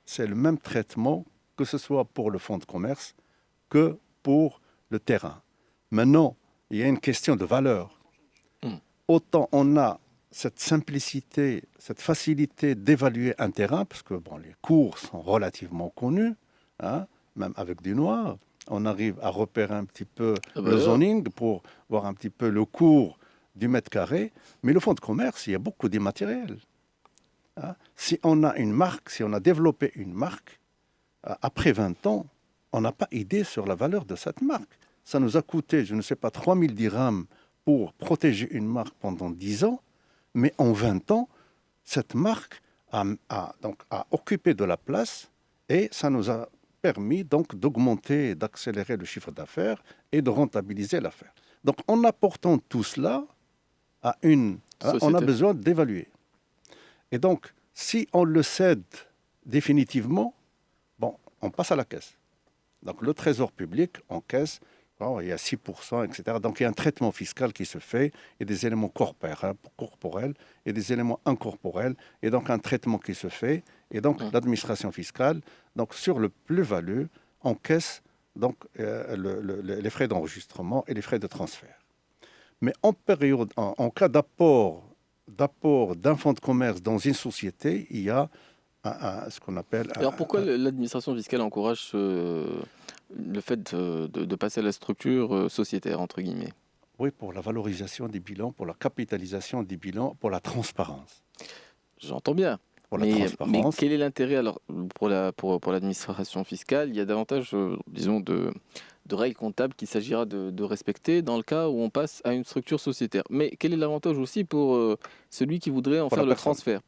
C'est le même traitement, que ce soit pour le fonds de commerce que pour le terrain. Maintenant, il y a une question de valeur. Autant on a cette simplicité, cette facilité d'évaluer un terrain, parce que les cours sont relativement connus, hein, même avec du noir, on arrive à repérer un petit peu le zoning pour voir un petit peu le cours du mètre carré. Mais le fonds de commerce, il y a beaucoup d'immatériel. Hein. Si on a une marque, si on a développé une marque, après 20 ans, on n'a pas idée sur la valeur de cette marque. Ça nous a coûté, je ne sais pas, 3000 dirhams pour protéger une marque pendant 10 ans. Mais en 20 ans, cette marque a occupé de la place et ça nous a permis donc d'augmenter, d'accélérer le chiffre d'affaires et de rentabiliser l'affaire. Donc en apportant tout cela à on a besoin d'évaluer. Et donc, si on le cède définitivement, on passe à la caisse. Donc le trésor public encaisse, il y a 6%, etc. Donc il y a un traitement fiscal qui se fait, il y a des éléments corporels et des éléments incorporels, et donc un traitement qui se fait, et donc l'administration fiscale, donc sur le plus-value, encaisse donc, les frais d'enregistrement et les frais de transfert. Mais en cas d'apport d'un fonds de commerce dans une société, il y a ce qu'on appelle... Alors pourquoi l'administration fiscale encourage le fait de passer à la structure sociétaire, entre guillemets? Oui, pour la valorisation des bilans, pour la capitalisation des bilans, pour la transparence. J'entends bien. Mais quel est l'intérêt alors pour l'administration fiscale? Il y a davantage, disons, de règles comptables qu'il s'agira de respecter dans le cas où on passe à une structure sociétaire. Mais quel est l'avantage aussi pour celui qui voudrait en faire le transfert?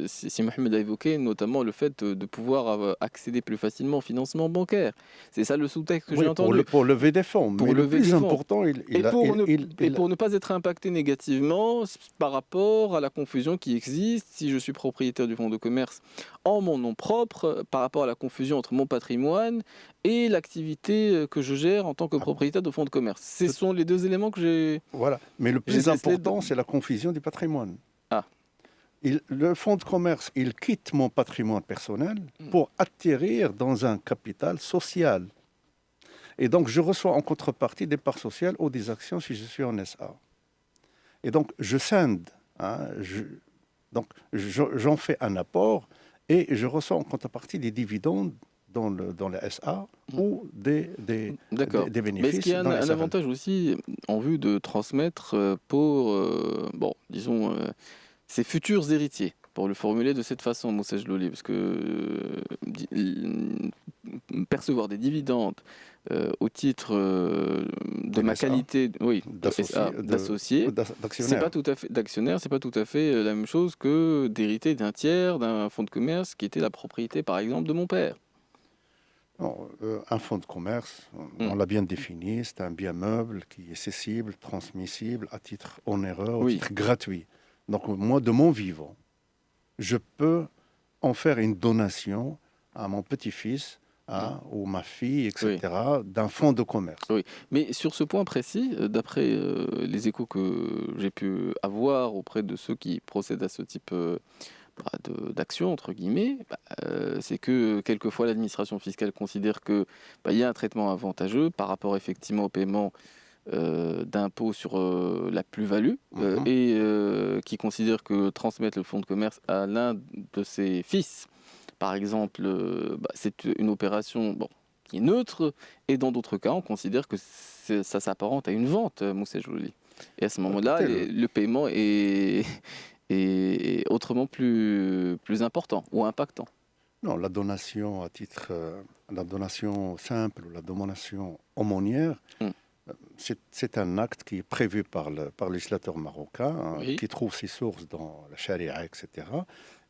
Si Mohamed a évoqué notamment le fait de pouvoir accéder plus facilement au financement bancaire. C'est ça le sous-texte que j'ai entendu. Pour lever des fonds. Mais le plus important, pour ne pas être impacté négativement par rapport à la confusion qui existe si je suis propriétaire du fonds de commerce en mon nom propre, par rapport à la confusion entre mon patrimoine et l'activité que je gère en tant que propriétaire de fonds de commerce. Ce sont les deux éléments que j'ai... Voilà, mais le plus important, c'est la confusion du patrimoine. Le fonds de commerce, il quitte mon patrimoine personnel pour atterrir dans un capital social. Et donc, je reçois en contrepartie des parts sociales ou des actions si je suis en SA. Et donc, je scinde. J'en fais un apport et je reçois en contrepartie des dividendes dans les SA ou des bénéfices. Mais est-ce qu'il y a un avantage aussi en vue de transmettre pour, disons, ses futurs héritiers, pour le formuler de cette façon, Moussa Jloli, parce que percevoir des dividendes au titre de ma qualité d'associé, c'est pas tout à fait d'actionnaire, c'est pas tout à fait la même chose que d'hériter d'un tiers, d'un fonds de commerce qui était la propriété, par exemple, de mon père. Non, un fonds de commerce, on l'a bien défini, c'est un bien meuble qui est cessible, transmissible à titre onéreux, à titre gratuit. Donc moi, de mon vivant, je peux en faire une donation à mon petit-fils ou ma fille, etc., d'un fonds de commerce. Oui, mais sur ce point précis, d'après les échos que j'ai pu avoir auprès de ceux qui procèdent à ce type d'action, entre guillemets, c'est que quelquefois l'administration fiscale considère qu'il y a un traitement avantageux par rapport effectivement au paiement d'impôts sur la plus-value et qui considère que transmettre le fonds de commerce à l'un de ses fils par exemple, c'est une opération qui est neutre, et dans d'autres cas, on considère que ça s'apparente à une vente, Moussa Jouli. Et à ce moment-là, le paiement est autrement plus important ou impactant. Non, la donation la donation simple ou la donation aumônière, c'est un acte qui est prévu par le législateur marocain, qui trouve ses sources dans la charia, etc.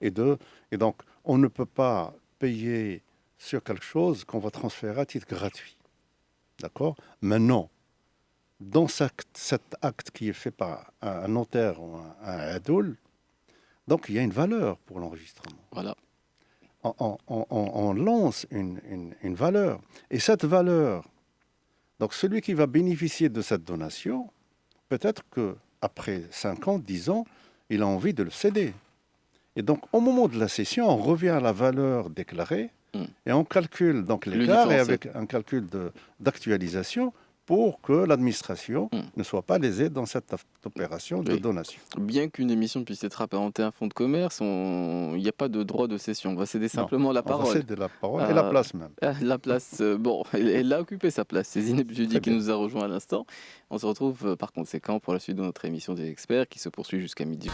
Et donc, on ne peut pas payer sur quelque chose qu'on va transférer à titre gratuit. D'accord ? Maintenant, dans cet acte qui est fait par un notaire ou un adoul, donc il y a une valeur pour l'enregistrement. Voilà. On lance une valeur. Et cette valeur, donc celui qui va bénéficier de cette donation, peut-être qu'après 5 ans, 10 ans, il a envie de le céder. Et donc, au moment de la cession, on revient à la valeur déclarée et on calcule donc l'écart et avec un calcul d'actualisation pour que l'administration ne soit pas lésée dans cette opération de donation. Bien qu'une émission puisse être apparentée à un fonds de commerce, il n'y a pas de droit de cession. On va céder simplement la parole. On va céder la parole et la place même. La place, elle a occupé sa place. C'est Zineb Judi qui nous a rejoint à l'instant. On se retrouve par conséquent pour la suite de notre émission des experts qui se poursuit jusqu'à midi.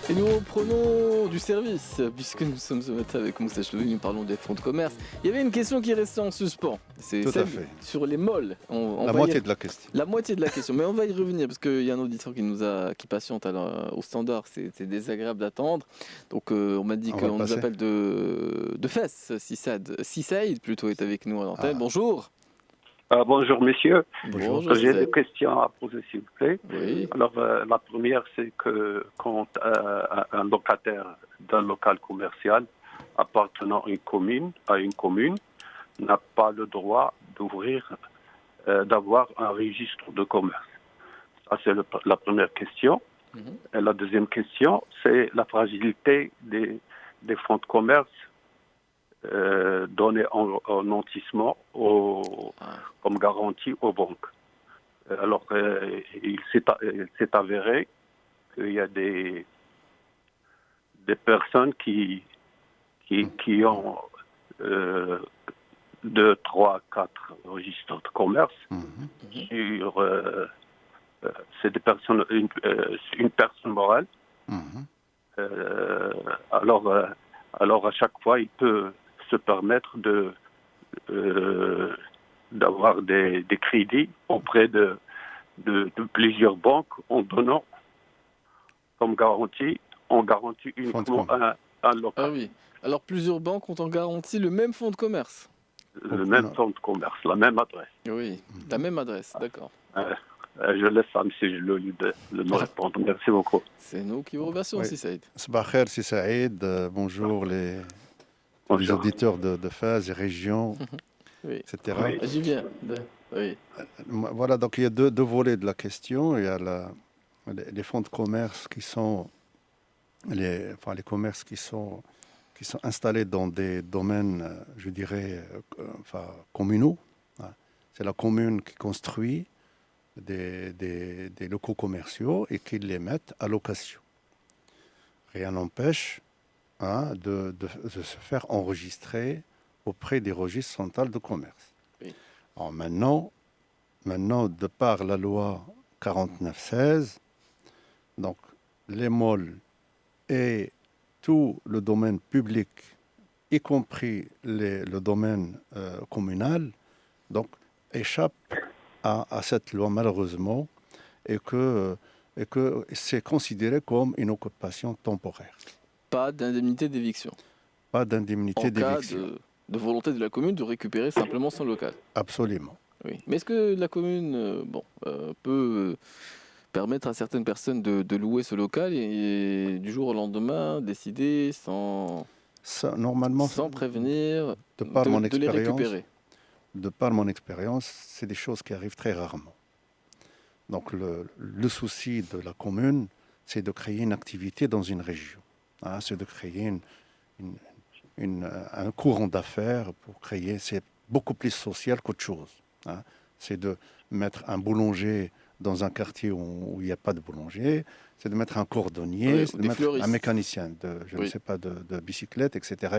Et nous prenons du service, puisque nous sommes ce matin avec Moussa Chloui, nous parlons des fonds de commerce. Il y avait une question qui restait en suspens. C'est tout à fait. Sur les molles. La moitié de la question. La moitié de la question, mais on va y revenir parce qu'il y a un auditeur qui patiente au standard. C'est désagréable d'attendre. Donc on m'a dit qu'on nous appelle de Fès. Sissaïd plutôt est avec nous à l'antenne. Bonjour. Bonjour messieurs. Bonjour. J'ai des questions à poser s'il vous plaît. Oui. Alors la première c'est que quand un locataire d'un local commercial appartenant à une commune n'a pas le droit d'avoir un registre de commerce. Ça c'est la première question. Et la deuxième question c'est la fragilité des fonds de commerce donnés en nantissement comme garantie aux banques. Alors, il s'est avéré qu'il y a des personnes qui ont 2, 3, 4 registres de commerce. C'est des personnes, une personne morale. Alors, à chaque fois, il peut se permettre d'avoir des crédits auprès de plusieurs banques en donnant comme garantie, uniquement un local. Ah oui. Alors plusieurs banques ont en garantie le même fonds de commerce. Le même fonds de commerce, la même adresse. Oui, la même adresse, d'accord. Je laisse à M. Jloli de me répondre. Merci beaucoup. C'est nous qui vous remercions, Sissaïd. Sabahir, Sissaïd. Bonjour les auditeurs de Fès et régions, etc. Oui. J'y viens. Oui. Voilà, donc il y a deux volets de la question. Il y a les fonds de commerce qui sont les commerces qui sont installés dans des domaines, je dirais, communaux. C'est la commune qui construit des locaux commerciaux et qui les mettent à location. Rien n'empêche de se faire enregistrer auprès des registres centraux de commerce. Oui. Alors maintenant, de par la loi 49/16, donc les malls et tout le domaine public, y compris le domaine communal, donc échappent à cette loi malheureusement, et que c'est considéré comme une occupation temporaire. Pas d'indemnité d'éviction. Pas d'indemnité d'éviction. En cas de volonté de la commune de récupérer simplement son local. Absolument. Oui. Mais est-ce que la commune peut permettre à certaines personnes de louer ce local et du jour au lendemain décider sans prévenir de les récupérer? De par mon expérience, c'est des choses qui arrivent très rarement. Donc le souci de la commune, c'est de créer une activité dans une région. C'est de créer un courant d'affaires pour créer, c'est beaucoup plus social qu'autre chose. C'est de mettre un boulanger dans un quartier où il n'y a pas de boulanger, c'est de mettre un cordonnier, c'est de mettre un mécanicien je ne sais pas, de bicyclette, etc.,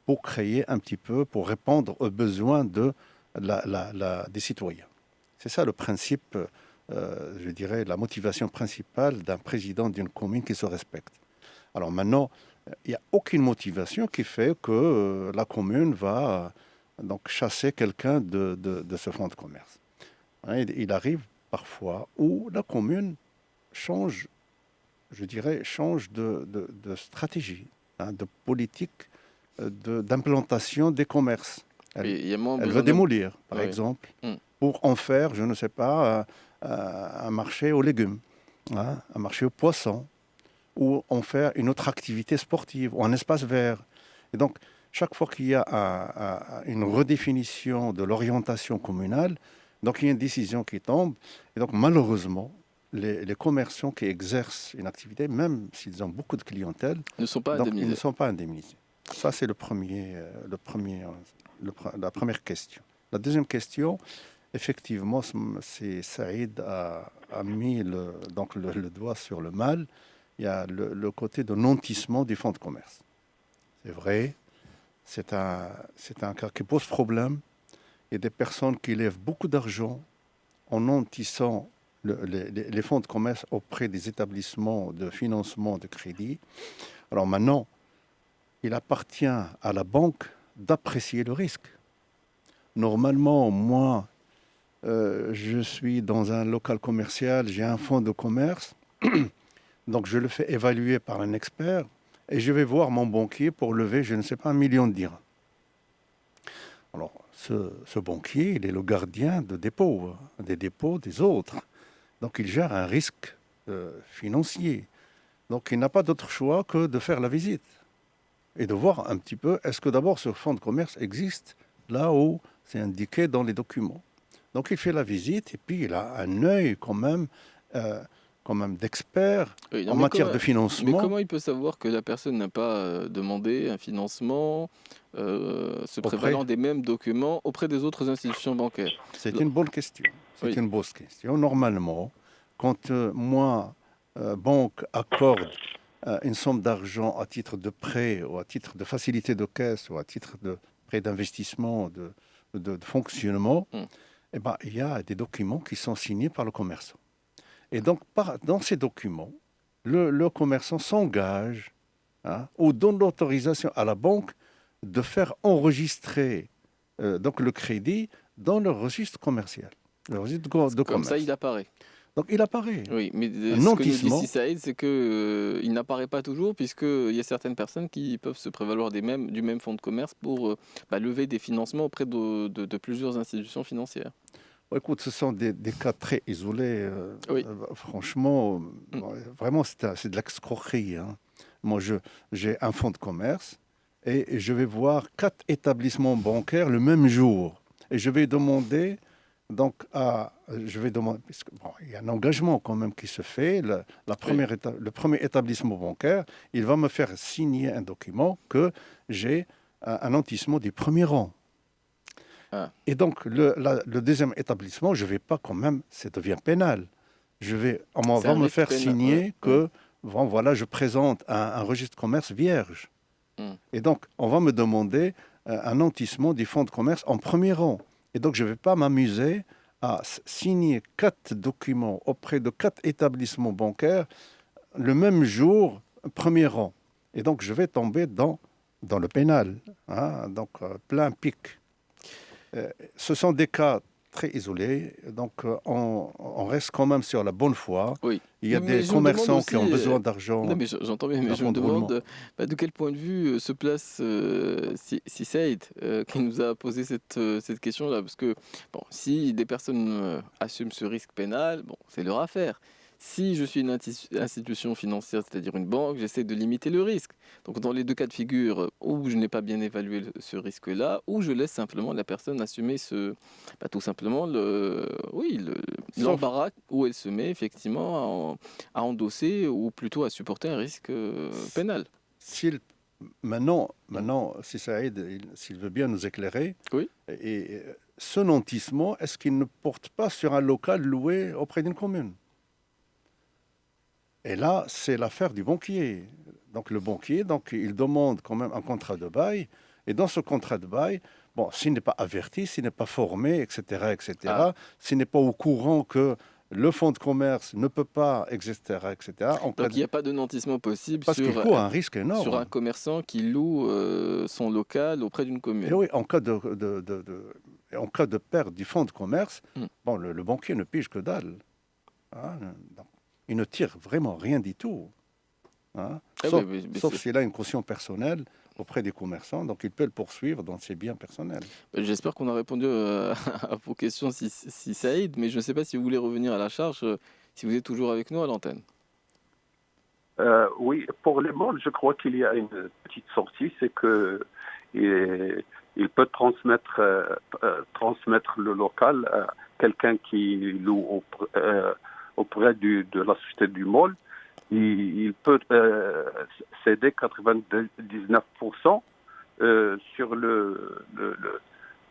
pour créer un petit peu, pour répondre aux besoins des citoyens. C'est ça le principe, je dirais, la motivation principale d'un président d'une commune qui se respecte. Alors maintenant, il n'y a aucune motivation qui fait que la commune va donc chasser quelqu'un de ce fonds de commerce. Il arrive parfois où la commune change, je dirais, de stratégie, de politique d'implantation des commerces. Elle veut démolir, par exemple, pour en faire, je ne sais pas, un marché aux légumes, un marché aux poissons, ou en faire une autre activité sportive, ou un espace vert. Et donc, chaque fois qu'il y a une redéfinition de l'orientation communale, donc il y a une décision qui tombe. Et donc, malheureusement, les commerçants qui exercent une activité, même s'ils ont beaucoup de clientèle, ne sont pas indemnisés. Ça, c'est la première question. La deuxième question, effectivement, c'est Saïd a mis le doigt sur le mal. Il y a le côté de nantissement du fonds de commerce. C'est vrai, c'est un cas qui pose problème. Il y a des personnes qui lèvent beaucoup d'argent en nantissant les fonds de commerce auprès des établissements de financement de crédit. Alors maintenant, il appartient à la banque d'apprécier le risque. Normalement, moi, je suis dans un local commercial, j'ai un fonds de commerce, donc je le fais évaluer par un expert et je vais voir mon banquier pour lever, je ne sais pas, 1 million de dirhams. Alors, ce banquier, il est le gardien des dépôts des autres. Donc, il gère un risque financier. Donc, il n'a pas d'autre choix que de faire la visite et de voir un petit peu, est-ce que d'abord ce fonds de commerce existe là où c'est indiqué dans les documents. Donc, il fait la visite et puis il a un œil quand même d'expert en matière de financement. Mais comment il peut savoir que la personne n'a pas demandé un financement se prévalant des mêmes documents auprès des autres institutions bancaires? C'est une bonne question. Une bonne question. Normalement, quand banque accorde une somme d'argent à titre de prêt ou à titre de facilité de caisse ou à titre de prêt d'investissement, de fonctionnement, eh ben, il y a des documents qui sont signés par le commerçant. Et donc, dans ces documents, le commerçant s'engage ou donne l'autorisation à la banque de faire enregistrer donc le crédit dans le registre commercial, le registre de commerce. Comme ça, il apparaît. Donc, il apparaît. Oui, mais ce que nous dit Saïd, c'est qu'il n'apparaît pas toujours, puisqu'il y a certaines personnes qui peuvent se prévaloir du même fonds de commerce pour lever des financements auprès de plusieurs institutions financières. Écoute, ce sont des cas très isolés. Franchement, vraiment, c'est de l'excroquerie. Moi, j'ai un fonds de commerce et je vais voir 4 établissements bancaires le même jour. Et je vais demander, puisque, il y a un engagement quand même qui se fait. Le premier établissement bancaire, il va me faire signer un document que j'ai un nantissement du premier rang. Et donc, le deuxième établissement, je ne vais pas quand même, ça devient pénal. On va me faire signer que, voilà, je présente un registre de commerce vierge. Et donc, on va me demander un nantissement du fonds de commerce en premier rang. Et donc, je ne vais pas m'amuser à signer 4 documents auprès de 4 établissements bancaires le même jour, premier rang. Et donc, je vais tomber dans le pénal, donc plein pic. Ce sont des cas très isolés, donc on reste quand même sur la bonne foi. Oui. Il y a des commerçants qui ont besoin d'argent. Non, mais j'entends bien, mais je me demande de quel point de vue se place Saïd qui nous a posé cette question-là. Parce que si des personnes assument ce risque pénal, c'est leur affaire. Si je suis une institution financière, c'est-à-dire une banque, j'essaie de limiter le risque. Donc dans les 2 cas de figure, où je n'ai pas bien évalué ce risque-là, ou je laisse simplement la personne assumer tout simplement l'embarras où elle se met effectivement à endosser ou plutôt à supporter un risque pénal. S'il Maintenant, si Saïd, s'il veut bien nous éclairer, oui. Et ce nantissement, est-ce qu'il ne porte pas sur un local loué auprès d'une commune? Et là, c'est l'affaire du banquier. Donc le banquier, il demande quand même un contrat de bail. Et dans ce contrat de bail, bon, s'il n'est pas averti, s'il n'est pas formé, etc., s'il n'est pas au courant que le fonds de commerce ne peut pas, etc., Donc il n'y a pas de nantissement possible parce qu'il court un risque énorme. Sur un commerçant qui loue son local auprès d'une commune. Et oui, en cas de perte du fonds de commerce, bon, le banquier ne pige que dalle. Hein, il ne tire vraiment rien du tout. Hein, sauf s'il a une caution personnelle auprès des commerçants, donc il peut le poursuivre dans ses biens personnels. J'espère qu'on a répondu à vos questions, si Saïd, mais je ne sais pas si vous voulez revenir à la charge, si vous êtes toujours avec nous à l'antenne. Oui, pour les malls, je crois qu'il y a une petite sortie, c'est que il peut transmettre le local à quelqu'un qui loue auprès de la société du mall. Il peut céder 99% sur le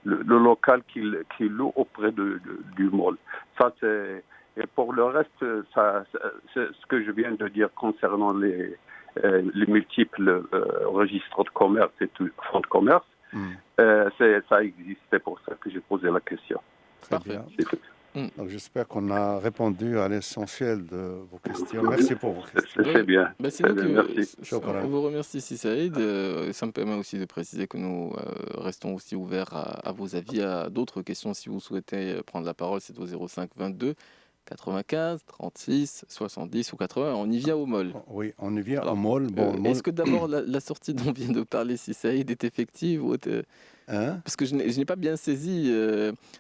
local qu'il loue auprès du mall. Ça, et pour le reste, c'est ce que je viens de dire concernant les multiples registres de commerce et fonds de commerce. Ça existe, c'est pour ça que j'ai posé la question. Très bien. Donc, j'espère qu'on a répondu à l'essentiel de vos questions. Merci pour vos questions. C'est bien. C'est nous on vous remercie, Saïd. Ça me permet aussi de préciser que nous restons aussi ouverts à vos avis, à d'autres questions. Si vous souhaitez prendre la parole, c'est au 05 22 95 36 70 ou 80. On y vient au mall. Oui, on y vient au mall. Bon, est-ce que d'abord la sortie dont vient de parler Saïd est effective ou parce que je n'ai pas bien saisi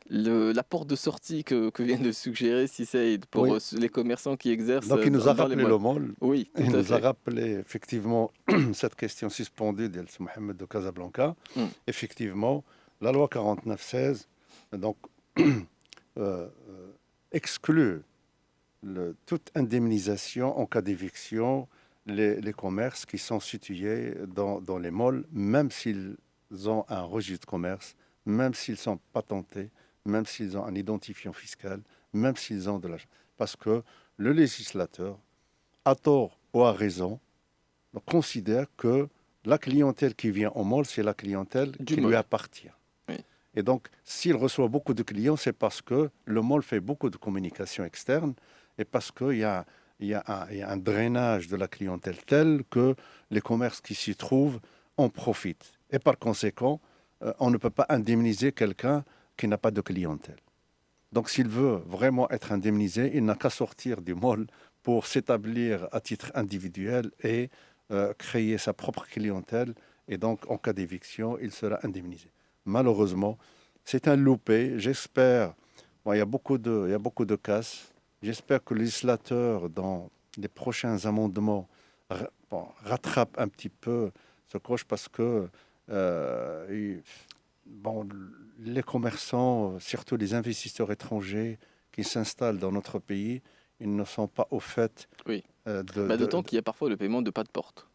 la porte de sortie que vient de suggérer Saïd pour les commerçants qui exercent. Donc il nous a rappelé le mall. Oui, il nous a rappelé effectivement cette question suspendue d'El Mohamed de Casablanca. Effectivement, la loi 49-16 donc exclut toute indemnisation en cas d'éviction les commerces qui sont situés dans les malls, même s'ils ont un registre de commerce, même s'ils sont patentés, même s'ils ont un identifiant fiscal, même s'ils ont de l'argent. Parce que le législateur, à tort ou à raison, considère que la clientèle qui vient au mall, c'est la clientèle qui lui appartient. Oui. Et donc, s'il reçoit beaucoup de clients, c'est parce que le mall fait beaucoup de communication externe et parce qu'il y a un drainage de la clientèle tel que les commerces qui s'y trouvent en profitent. Et par conséquent, on ne peut pas indemniser quelqu'un qui n'a pas de clientèle. Donc, s'il veut vraiment être indemnisé, il n'a qu'à sortir du mall pour s'établir à titre individuel et créer sa propre clientèle. Et donc, en cas d'éviction, il sera indemnisé. Malheureusement, c'est un loupé. J'espère, il y a beaucoup de casses. J'espère que le législateur, dans les prochains amendements, rattrape un petit peu ce coche parce que les commerçants, surtout les investisseurs étrangers qui s'installent dans notre pays, ils ne sont pas au fait d'autant qu'il y a parfois le paiement de pas de porte.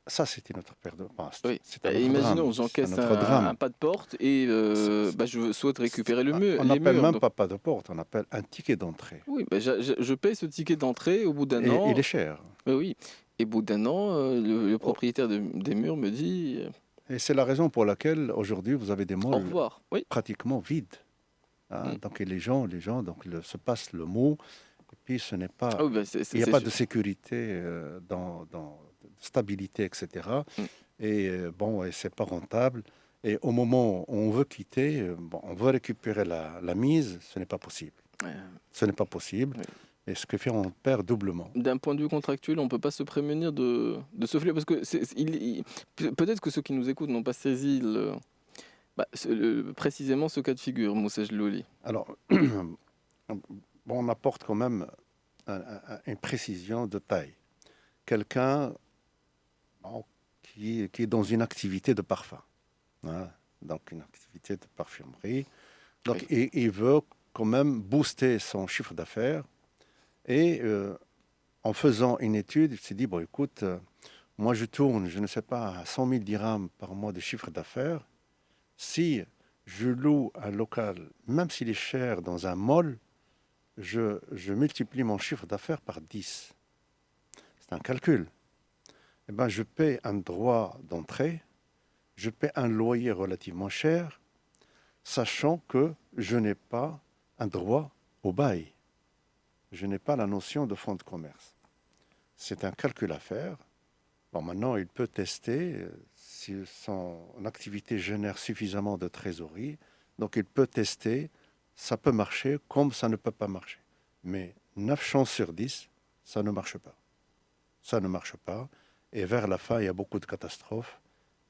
Ça, c'est une autre paire de pinces. Oui. Imaginons, j'encaisse un pas de porte et je souhaite récupérer le mur. On n'appelle même pas de porte, on appelle un ticket d'entrée. Oui, je paye ce ticket d'entrée au bout d'un an. Il est cher. Oui. Et au bout d'un an, le propriétaire des murs me dit... Et c'est la raison pour laquelle, aujourd'hui, vous avez des malls pratiquement vides. Donc, et les gens se passent le mot. Et puis, ce n'est pas... il n'y a pas de sécurité, stabilité, etc. Et et c'est pas rentable. Et au moment où on veut quitter, on veut récupérer la mise, ce n'est pas possible. Ce n'est pas possible. Oui. Et ce que fait, on perd doublement. D'un point de vue contractuel, on ne peut pas se prémunir de ce fléau. Parce que peut-être que ceux qui nous écoutent n'ont pas saisi précisément ce cas de figure, Moussa Jlouli. Alors, on apporte quand même une précision de taille. Quelqu'un qui est dans une activité de parfum, donc une activité de parfumerie, donc il veut quand même booster son chiffre d'affaires. Et en faisant une étude, il s'est dit, écoute, Moi, je tourne, je ne sais pas, à 100 000 dirhams par mois de chiffre d'affaires. Si je loue un local, même s'il est cher dans un mall, je multiplie mon chiffre d'affaires par 10. C'est un calcul. Eh ben, je paie un droit d'entrée, je paie un loyer relativement cher, sachant que je n'ai pas un droit au bail. Je n'ai pas la notion de fonds de commerce. C'est un calcul à faire. Bon, maintenant, il peut tester si son activité génère suffisamment de trésorerie. Donc, il peut tester, ça peut marcher comme ça ne peut pas marcher. Mais 9 chances sur 10, ça ne marche pas. Ça ne marche pas. Et vers la fin, il y a beaucoup de catastrophes.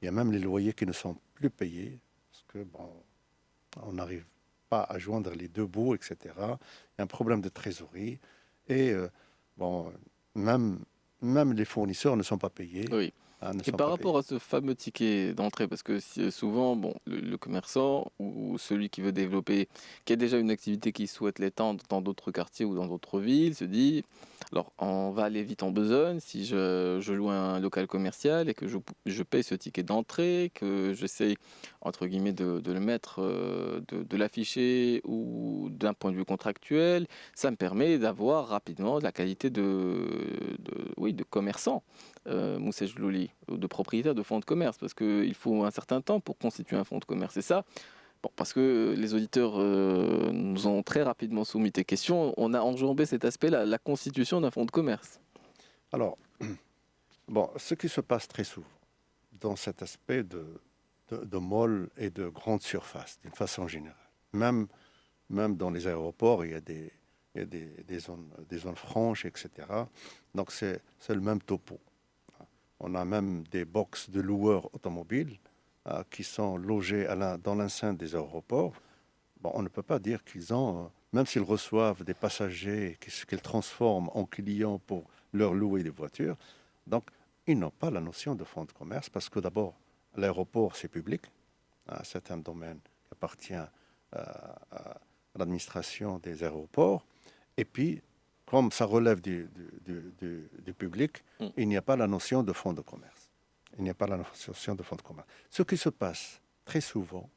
Il y a même les loyers qui ne sont plus payés parce que, bon, on n'arrive pas à joindre les deux bouts, etc. Il y a un problème de trésorerie. Et, bon, même les fournisseurs ne sont pas payés. Oui. Et par rapport à ce fameux ticket d'entrée, parce que souvent, bon, le commerçant ou celui qui veut développer, qui a déjà une activité qui souhaite l'étendre dans d'autres quartiers ou dans d'autres villes, se dit, alors on va aller vite en besogne si je loue un local commercial et que je paye ce ticket d'entrée, que j'essaye, entre guillemets, de le mettre, de l'afficher ou d'un point de vue contractuel, ça me permet d'avoir rapidement la qualité de commerçant. Moussa Jlouli, de propriétaire de fonds de commerce, parce qu'il faut un certain temps pour constituer un fonds de commerce. Et ça, bon, parce que les auditeurs nous ont très rapidement soumis tes questions, on a enjambé cet aspect-là, la constitution d'un fonds de commerce. Alors, bon, ce qui se passe très souvent dans cet aspect de mall et de grande surface, d'une façon générale, même dans les aéroports, il y a des zones franches, etc. Donc, c'est le même topo. On a même des box de loueurs automobiles qui sont logés dans l'enceinte des aéroports. Bon, on ne peut pas dire qu'ils ont, même s'ils reçoivent des passagers qu'ils transforment en clients pour leur louer des voitures. Donc, ils n'ont pas la notion de fonds de commerce parce que d'abord, l'aéroport, c'est public. C'est un domaine qui appartient à l'administration des aéroports. Et puis, comme ça relève du public, il n'y a pas la notion de fonds de commerce. Il n'y a pas la notion de fonds de commerce. Ce qui se passe très souvent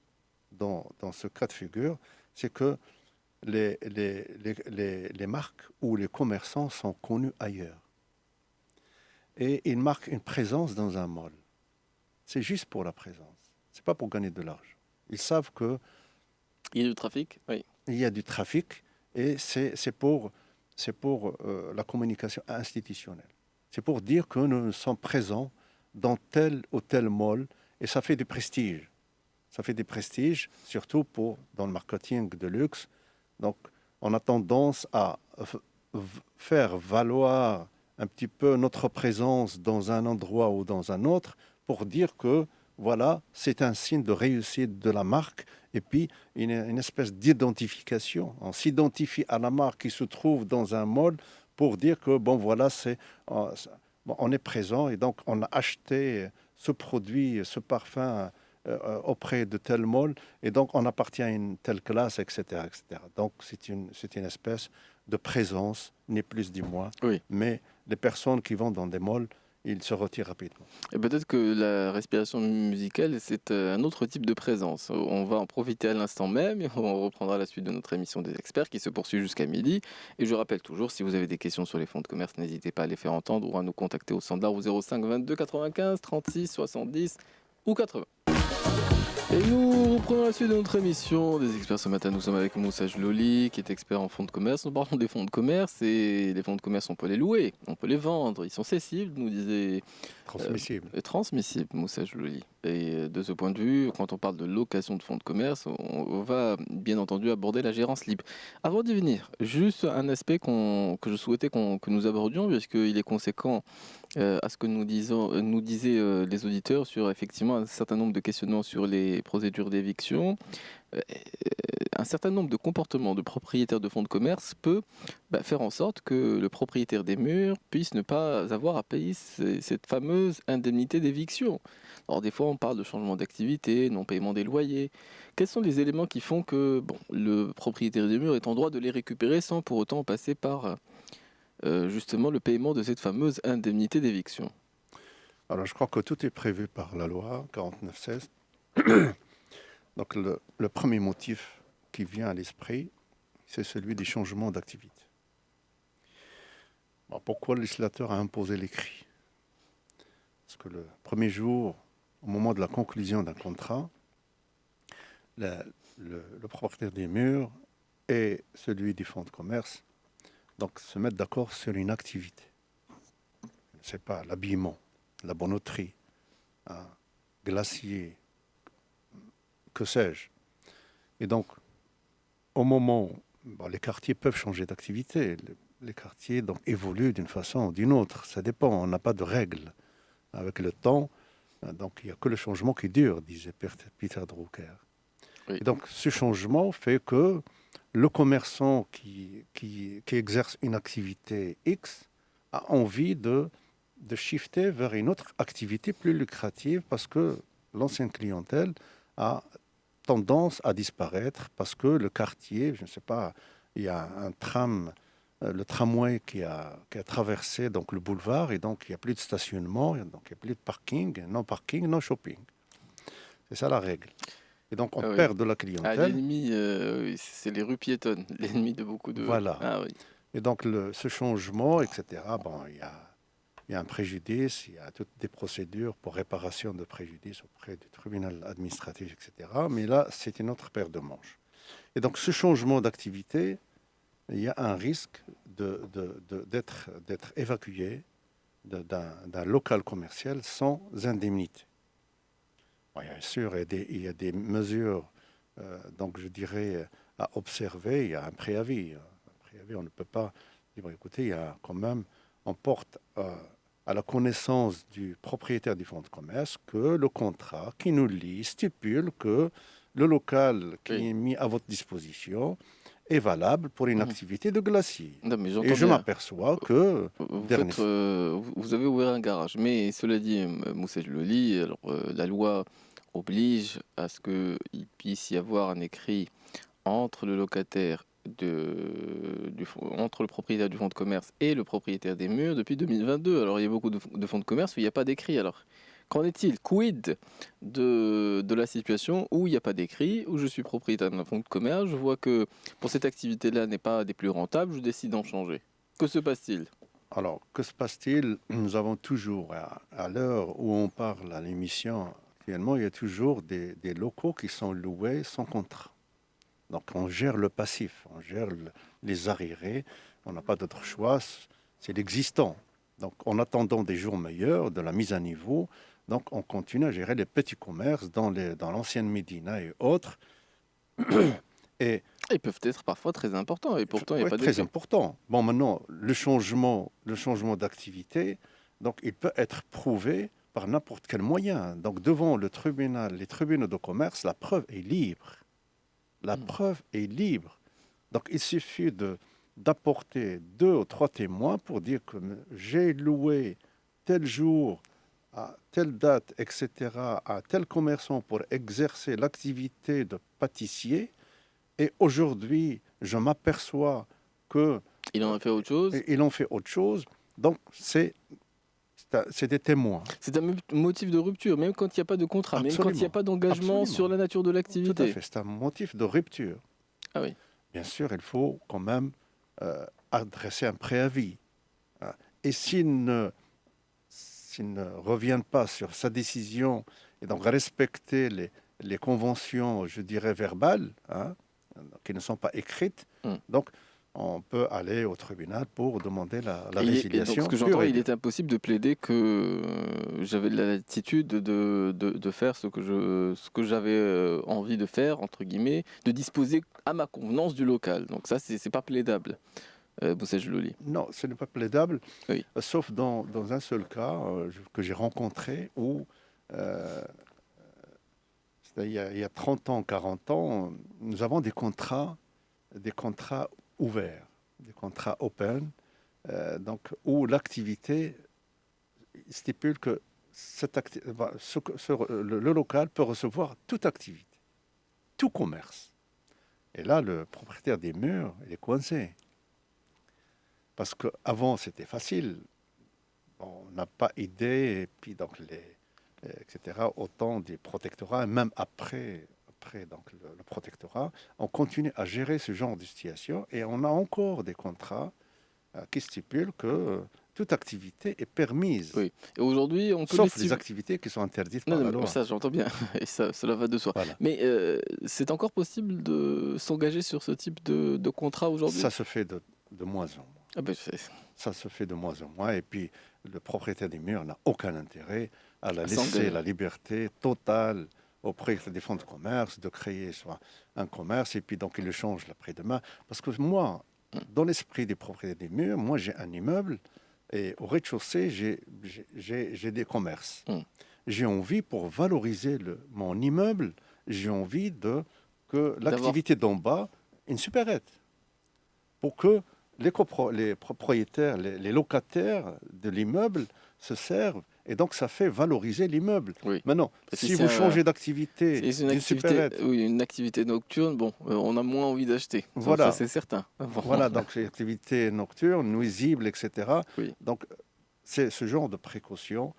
dans ce cas de figure, c'est que les marques ou les commerçants sont connus ailleurs. Et ils marquent une présence dans un mall. C'est juste pour la présence. Ce n'est pas pour gagner de l'argent. Ils savent que... Il y a du trafic, oui. Il y a du trafic et c'est pour la communication institutionnelle. C'est pour dire que nous sommes présents dans tel ou tel mall et ça fait du prestige. Ça fait du prestige, surtout dans le marketing de luxe. Donc, on a tendance à faire valoir un petit peu notre présence dans un endroit ou dans un autre pour dire que, voilà, c'est un signe de réussite de la marque et puis une espèce d'identification. On s'identifie à la marque qui se trouve dans un mall pour dire que, bon, voilà, on est présent et donc on a acheté ce produit, ce parfum auprès de tel mall et donc on appartient à une telle classe, etc. etc. Donc c'est une espèce de présence, ni plus ni moins. Oui. Mais les personnes qui vont dans des malls, ils se retirent rapidement. Et peut-être que la respiration musicale, c'est un autre type de présence. On va en profiter à l'instant même et on reprendra la suite de notre émission des experts qui se poursuit jusqu'à midi. Et je rappelle toujours, si vous avez des questions sur les fonds de commerce, n'hésitez pas à les faire entendre ou à nous contacter au standard au 05 22 95 36 70 ou 80. Et nous reprenons la suite de notre émission des experts. Ce matin, nous sommes avec Moussa Jlouli, qui est expert en fonds de commerce. Nous parlons des fonds de commerce et les fonds de commerce, on peut les louer, on peut les vendre. Ils sont cessibles, nous disait... Transmissibles. Transmissibles, Moussa Jlouli. Et de ce point de vue, quand on parle de location de fonds de commerce, on va bien entendu aborder la gérance libre. Avant d'y venir, juste un aspect que je souhaitais que nous abordions, puisqu'il est conséquent à ce que nous disaient les auditeurs sur effectivement un certain nombre de questionnements sur les procédures d'éviction. Un certain nombre de comportements de propriétaires de fonds de commerce peut faire en sorte que le propriétaire des murs puisse ne pas avoir à payer cette fameuse indemnité d'éviction. Alors des fois on parle de changement d'activité, non-paiement des loyers. Quels sont les éléments qui font que le propriétaire des murs est en droit de les récupérer sans pour autant passer par justement le paiement de cette fameuse indemnité d'éviction? Alors, je crois que tout est prévu par la loi 49.16. Donc, le premier motif qui vient à l'esprit, c'est celui des changements d'activité. Bon, pourquoi le législateur a imposé l'écrit? Parce que le premier jour, au moment de la conclusion d'un contrat, le propriétaire des murs et celui du fonds de commerce donc, se mettent d'accord sur une activité. Je ne sais pas, l'habillement, la bonneterie, un glacier, que sais-je. Et donc, au moment, les quartiers peuvent changer d'activité. Les quartiers donc, évoluent d'une façon ou d'une autre. Ça dépend, on n'a pas de règles. Avec le temps, donc, il n'y a que le changement qui dure, disait Peter Drucker. Oui. Et donc, ce changement fait que le commerçant qui exerce une activité X a envie de shifter vers une autre activité plus lucrative parce que l'ancienne clientèle a tendance à disparaître parce que le quartier, je ne sais pas, il y a un tram, le tramway qui a traversé donc, le boulevard et donc il n'y a plus de stationnement, donc il n'y a plus de parking, non shopping. C'est ça la règle. Et donc, on perd de la clientèle. L'ennemi, c'est les rues piétonnes, l'ennemi de beaucoup de... Voilà. Ah, oui. Et donc, ce changement, etc., bon, il y a un préjudice, il y a toutes des procédures pour réparation de préjudice auprès du tribunal administratif, etc. Mais là, c'est une autre paire de manches. Et donc, ce changement d'activité, il y a un risque d'être évacué d'un local commercial sans indemnité. Bien sûr, il y a des mesures, donc je dirais, à observer. Il y a un préavis. On ne peut pas dire, écoutez, il y a quand même, on porte à la connaissance du propriétaire du fonds de commerce que le contrat qui nous lie stipule que le local qui est mis à votre disposition est valable pour une activité de glacier. Non, mais et je m'aperçois que... Vous avez ouvert un garage. Mais cela dit, Moussa Loli, alors la loi oblige à ce qu'il puisse y avoir un écrit entre le locataire, entre le propriétaire du fonds de commerce et le propriétaire des murs depuis 2022. Alors il y a beaucoup de fonds de commerce où il n'y a pas d'écrit. Alors qu'en est-il? Quid de la situation où il n'y a pas d'écrit, où je suis propriétaire d'un fonds de commerce, je vois que pour cette activité-là n'est pas des plus rentables, je décide d'en changer. Que se passe-t-il? Alors, que se passe-t-il? Nous avons toujours, à l'heure où on parle à l'émission, actuellement, il y a toujours des locaux qui sont loués sans contrat. Donc, on gère le passif, on gère les arriérés, on n'a pas d'autre choix, c'est l'existant. Donc, en attendant des jours meilleurs, de la mise à niveau, donc on continue à gérer les petits commerces dans l'ancienne Médina et autres. Et ils peuvent être parfois très importants, et pourtant il n'y a pas de... Très important. Bon, maintenant, le changement d'activité, donc il peut être prouvé par n'importe quel moyen. Donc, devant les tribunaux de commerce, la preuve est libre. La preuve est libre. Donc, il suffit d'apporter 2 ou 3 témoins pour dire que j'ai loué tel jour, à telle date, etc., à tel commerçant pour exercer l'activité de pâtissier. Et aujourd'hui, je m'aperçois que... Il en a fait autre chose. Il en fait autre chose. Donc, c'est des témoins. C'est un motif de rupture, même quand il n'y a pas de contrat, Absolument. même quand il n'y a pas d'engagement sur la nature de l'activité. Tout à fait, c'est un motif de rupture. Ah oui. Bien sûr, il faut quand même adresser un préavis. Et s'il ne revient pas sur sa décision et donc respecter les conventions, je dirais, verbales, qui ne sont pas écrites, donc on peut aller au tribunal pour demander la résiliation. Et donc, ce que j'entends, il est impossible de plaider que j'avais la latitude de faire ce que j'avais envie de faire, entre guillemets, de disposer à ma convenance du local. Donc ça, c'est pas plaidable. Moussa Loli. Non, ce n'est pas plaidable, oui. Sauf dans un seul cas que j'ai rencontré où, il y a 30 ans, 40 ans, nous avons des contrats ouverts, des contrats open, donc où l'activité stipule que le local peut recevoir toute activité, tout commerce. Et là, le propriétaire des murs, il est coincé. Parce qu'avant, c'était facile. Bon, n'a pas idée, et puis donc etc., au temps du protectorat, et même après donc, le protectorat, on continue à gérer ce genre de situation et on a encore des contrats qui stipulent que toute activité est permise. Oui. Et aujourd'hui, on peut sauf les activités qui sont interdites par la loi. Ça, j'entends bien, et cela va de soi. Voilà. Mais c'est encore possible de s'engager sur ce type de contrat aujourd'hui? Ça se fait de moins en moins. Ah ben, ça se fait de moins en moins. Et puis, le propriétaire des murs n'a aucun intérêt à laisser la liberté totale au propriétaire des fonds de commerce de créer soit un commerce et puis donc il le change l'après-demain. Parce que moi, dans l'esprit des propriétaires des murs, moi j'ai un immeuble et au rez-de-chaussée, j'ai des commerces. J'ai envie, pour valoriser mon immeuble, j'ai envie que l'activité d'en bas ait une supérette. Pour que les propriétaires, les locataires de l'immeuble se servent. Et donc, ça fait valoriser l'immeuble. Oui. Maintenant, si vous changez d'activité, une activité nocturne, bon, on a moins envie d'acheter. Voilà. Ça, c'est certain. Voilà, donc c'est activité nocturne, nuisible, etc. Oui. Donc, c'est ce genre de précaution.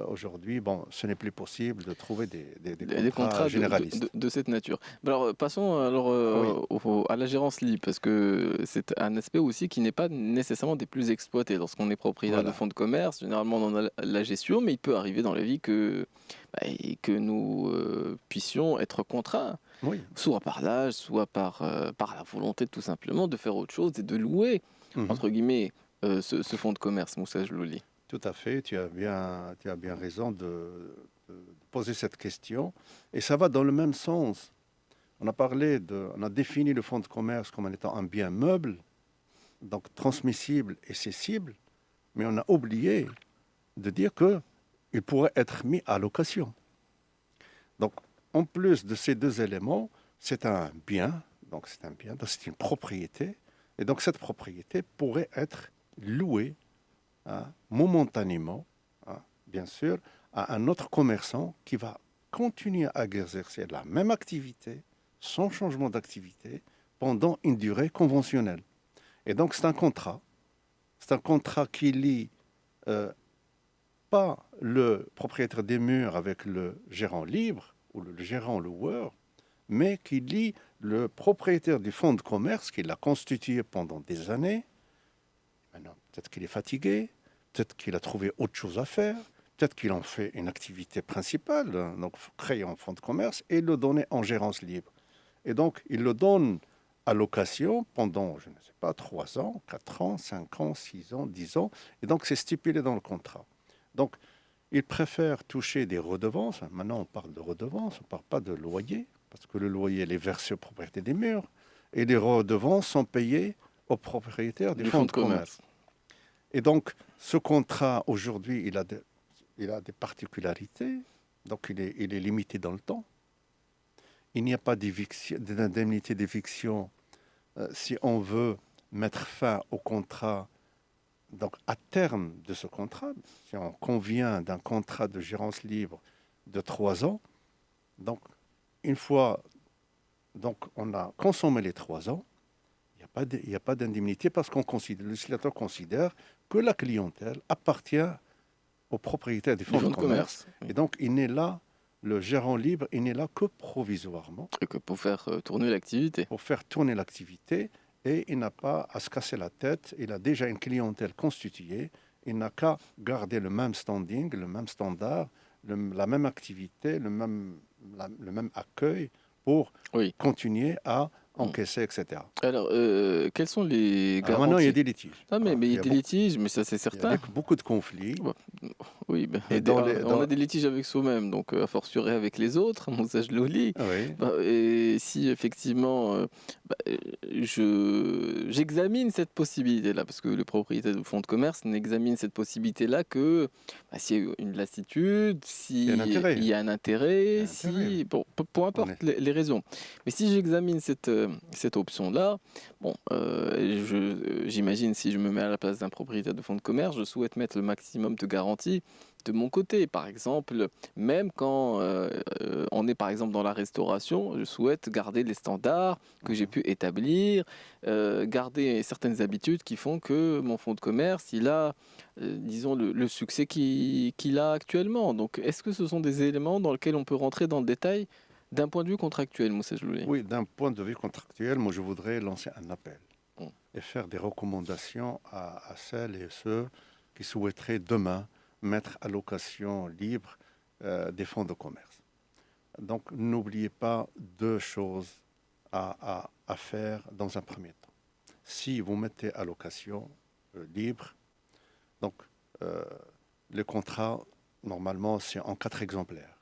Aujourd'hui, ce n'est plus possible de trouver des contrats généralistes. De cette nature. Alors, passons à la gérance libre, parce que c'est un aspect aussi qui n'est pas nécessairement des plus exploités. Lorsqu'on est propriétaire de fonds de commerce, généralement on a la gestion, mais il peut arriver dans la vie que nous puissions être contraints, soit par l'âge, soit par la volonté tout simplement de faire autre chose et de louer, entre guillemets, ce fonds de commerce, Moussa Jlouli. Tout à fait, tu as bien raison de poser cette question. Et ça va dans le même sens. On a défini le fonds de commerce comme étant un bien meuble, donc transmissible et cessible, mais on a oublié de dire qu'il pourrait être mis à location. Donc, en plus de ces deux éléments, c'est un bien, donc c'est une propriété, et donc cette propriété pourrait être louée momentanément, bien sûr, à un autre commerçant qui va continuer à exercer la même activité, sans changement d'activité, pendant une durée conventionnelle. Et donc, c'est un contrat. C'est un contrat qui lie pas le propriétaire des murs avec le gérant libre ou le gérant loueur, mais qui lie le propriétaire du fonds de commerce qui l'a constitué pendant des années. Maintenant, peut-être qu'il est fatigué, peut-être qu'il a trouvé autre chose à faire, peut-être qu'il en fait une activité principale, donc créer un fonds de commerce et le donner en gérance libre. Et donc, il le donne à location pendant, je ne sais pas, 3 ans, 4 ans, 5 ans, 6 ans, 10 ans. Et donc, c'est stipulé dans le contrat. Donc, il préfère toucher des redevances. Maintenant, on parle de redevances, on ne parle pas de loyer, parce que le loyer est versé au propriétaire des murs. Et les redevances sont payées aux propriétaires du fonds de commerce. Et donc, ce contrat, aujourd'hui, il a des particularités. Donc, il est limité dans le temps. Il n'y a pas d'indemnité d'éviction si on veut mettre fin au contrat. Donc, à terme de ce contrat, si on convient d'un contrat de gérance libre de 3 ans, donc, une fois on a consommé les 3 ans, il n'y a pas d'indemnité parce que le législateur considère que la clientèle appartient au propriétaire du fonds de commerce. Et donc, le gérant libre, il n'est là que provisoirement. Et que pour faire tourner l'activité. Pour faire tourner l'activité. Et il n'a pas à se casser la tête. Il a déjà une clientèle constituée. Il n'a qu'à garder le même standing, le même standard, la même activité, le même accueil pour continuer à encaisser, etc. Alors, quels sont les garanties? Maintenant, il y a des litiges. Ah, mais il y a des litiges, mais ça, c'est certain. Il y a beaucoup de conflits. Oui, on a des litiges avec soi-même, donc a fortiori avec les autres, Moussa Jlouli. Et si effectivement, j'examine cette possibilité-là, parce que le propriétaire du fonds de commerce n'examine cette possibilité-là que s'il y a une lassitude, s'il y a un intérêt, peu importe les raisons. Mais si j'examine cette cette option-là. Bon, j'imagine, si je me mets à la place d'un propriétaire de fonds de commerce, je souhaite mettre le maximum de garanties de mon côté. Par exemple, même quand on est par exemple dans la restauration, je souhaite garder les standards que j'ai pu établir, garder certaines habitudes qui font que mon fonds de commerce, il a, disons, le succès qu'il a actuellement. Donc, est-ce que ce sont des éléments dans lesquels on peut rentrer dans le détail d'un point de vue contractuel, Moussa Jlouli? Oui, d'un point de vue contractuel, moi je voudrais lancer un appel et faire des recommandations à celles et ceux qui souhaiteraient demain mettre à location libre des fonds de commerce. Donc n'oubliez pas deux choses à faire dans un premier temps. Si vous mettez à location libre, donc le contrat, normalement, c'est en 4 exemplaires.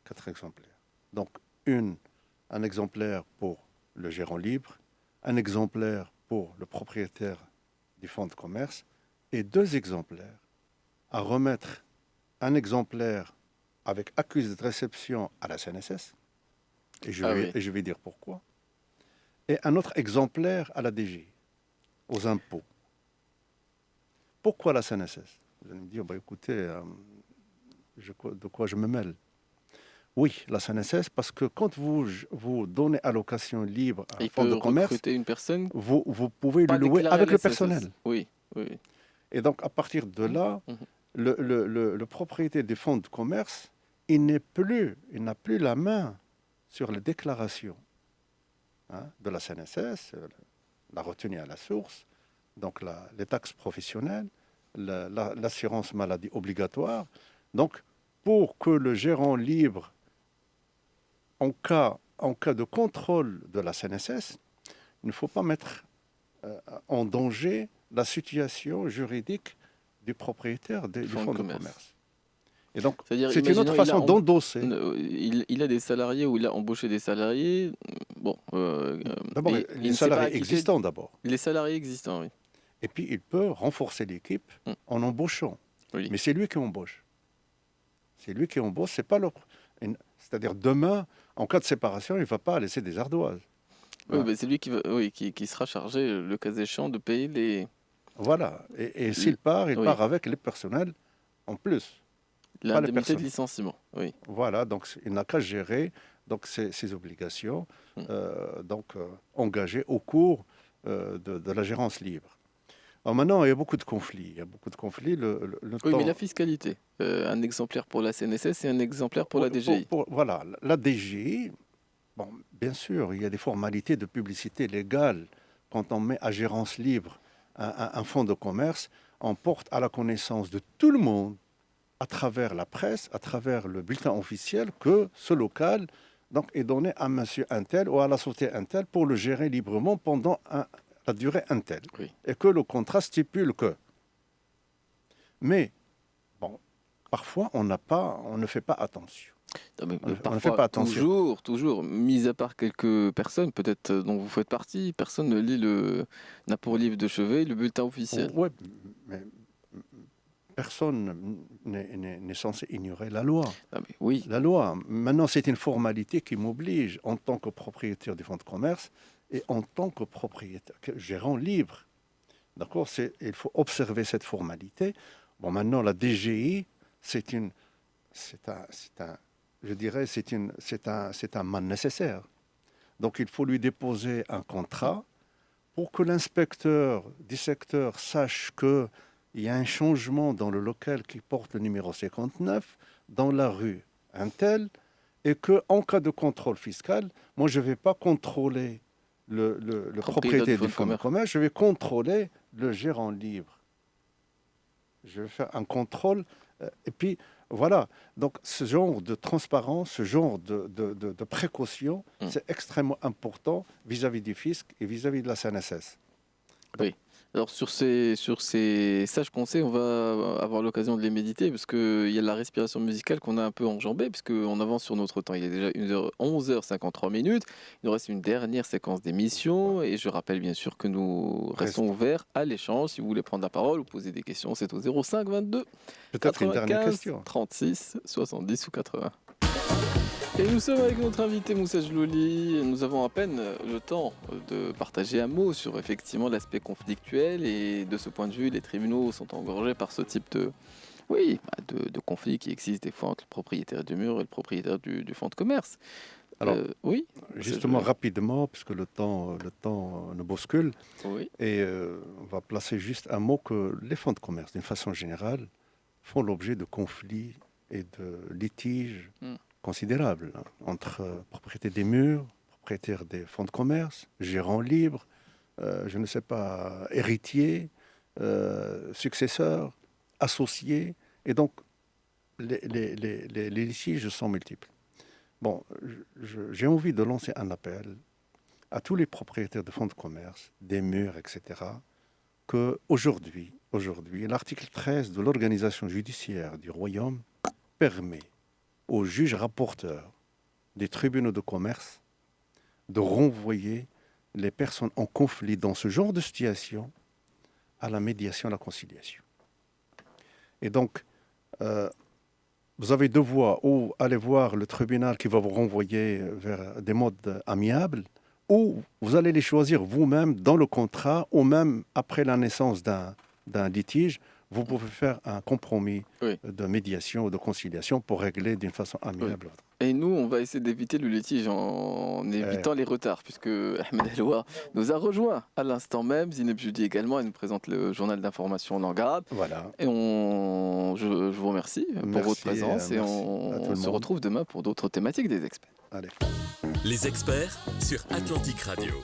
4 exemplaires. Donc, un exemplaire pour le gérant libre, un exemplaire pour le propriétaire du fonds de commerce et 2 exemplaires à remettre. Un exemplaire avec accusé de réception à la CNSS, et je vais dire pourquoi, et un autre exemplaire à la DGI, aux impôts. Pourquoi la CNSS? Vous allez me dire, écoutez, de quoi je me mêle? Oui, la CNSS, parce que quand vous donnez à location libre à un fonds de commerce, une personne, vous pouvez le louer avec le personnel. Oui. Et donc, à partir de là, le propriétaire des fonds de commerce, il n'a plus la main sur les déclarations de la CNSS, la retenue à la source, donc les taxes professionnelles, l'assurance maladie obligatoire. Donc, pour que le gérant libre, en cas de contrôle de la CNSS, il ne faut pas mettre en danger la situation juridique du propriétaire du fonds de commerce. Et donc, c'est une autre façon d'endosser. Il a des salariés ou il a embauché des salariés. D'abord, les salariés existants d'abord. Les salariés existants, oui. Et puis, il peut renforcer l'équipe en embauchant. Oui. Mais c'est lui qui embauche. C'est lui qui embauche, c'est pas l'autre. C'est-à-dire, demain, en cas de séparation, il ne va pas laisser des ardoises. Oui, mais c'est lui qui sera chargé, le cas échéant, de payer les... Voilà. Et s'il part, il part avec les personnels en plus. L'indemnité de licenciement, oui. Voilà, donc il n'a qu'à gérer ses obligations engagées au cours de la gérance libre. Alors maintenant, il y a beaucoup de conflits. Mais la fiscalité, un exemplaire pour la CNSS et un exemplaire pour la DGI. Voilà, la DGI, bien sûr, il y a des formalités de publicité légale. Quand on met à gérance libre un fonds de commerce, on porte à la connaissance de tout le monde, à travers la presse, à travers le bulletin officiel, que ce local est donné à monsieur untel ou à la société untel pour le gérer librement pendant la durée untel. Oui. Et que le contrat stipule que. Mais, parfois, on ne fait pas attention. On ne fait pas attention. Toujours, mis à part quelques personnes, peut-être dont vous faites partie, personne ne lit n'a pour livre de chevet le bulletin officiel. Oui, mais personne n'est censé ignorer la loi. Oui. La loi. Maintenant, c'est une formalité qui m'oblige, en tant que propriétaire du fonds de commerce et en tant que propriétaire, gérant libre. D'accord ? Il faut observer cette formalité. Maintenant, la DGI, c'est un mal nécessaire. Donc, il faut lui déposer un contrat pour que l'inspecteur du secteur sache que il y a un changement dans le local qui porte le numéro 59 dans la rue untel et qu'en cas de contrôle fiscal, moi je ne vais pas contrôler le propriétaire du fonds de commerce, je vais contrôler le gérant libre. Je vais faire un contrôle et puis voilà. Donc ce genre de transparence, ce genre de précaution, c'est extrêmement important vis-à-vis du fisc et vis-à-vis de la CNSS. Oui. Alors sur ces sages conseils, on va avoir l'occasion de les méditer parce qu'il y a la respiration musicale qu'on a un peu enjambée puisqu'on avance sur notre temps. Il est déjà 11h53. Il nous reste une dernière séquence d'émission et je rappelle bien sûr que nous restons ouverts à l'échange. Si vous voulez prendre la parole ou poser des questions, c'est au 05 22 95 36 70 ou 80. Et nous sommes avec notre invité Moussa Jlouli. Nous avons à peine le temps de partager un mot sur effectivement l'aspect conflictuel et de ce point de vue, les tribunaux sont engorgés par ce type de conflits qui existent des fois entre le propriétaire du mur et le propriétaire du fonds de commerce. Alors, oui, justement, rapidement, puisque le temps nous bouscule, oui. Et on va placer juste un mot que les fonds de commerce, d'une façon générale, font l'objet de conflits et de litiges considérables entre propriétaires des murs, propriétaires des fonds de commerce, gérants libres, je ne sais pas, héritiers, successeurs, associés. Et donc, les litiges sont multiples. Bon, j'ai envie de lancer un appel à tous les propriétaires de fonds de commerce, des murs, etc., qu'aujourd'hui, l'article 13 de l'organisation judiciaire du Royaume permet aux juges rapporteurs des tribunaux de commerce de renvoyer les personnes en conflit dans ce genre de situation à la médiation, à la conciliation. Et donc, vous avez deux voies, ou aller voir le tribunal qui va vous renvoyer vers des modes amiables, ou vous allez les choisir vous-même dans le contrat, ou même après la naissance d'un litige, vous pouvez faire un compromis de médiation ou de conciliation pour régler d'une façon amiable. Et nous, on va essayer d'éviter le litige en évitant les retards, puisque Ahmed Eloua nous a rejoint à l'instant même. Zineb Judi également, elle nous présente le journal d'information Langue-Arabe. Voilà. Et je vous remercie pour votre présence et on se retrouve demain pour d'autres thématiques des experts. Allez. Les experts sur Atlantique Radio.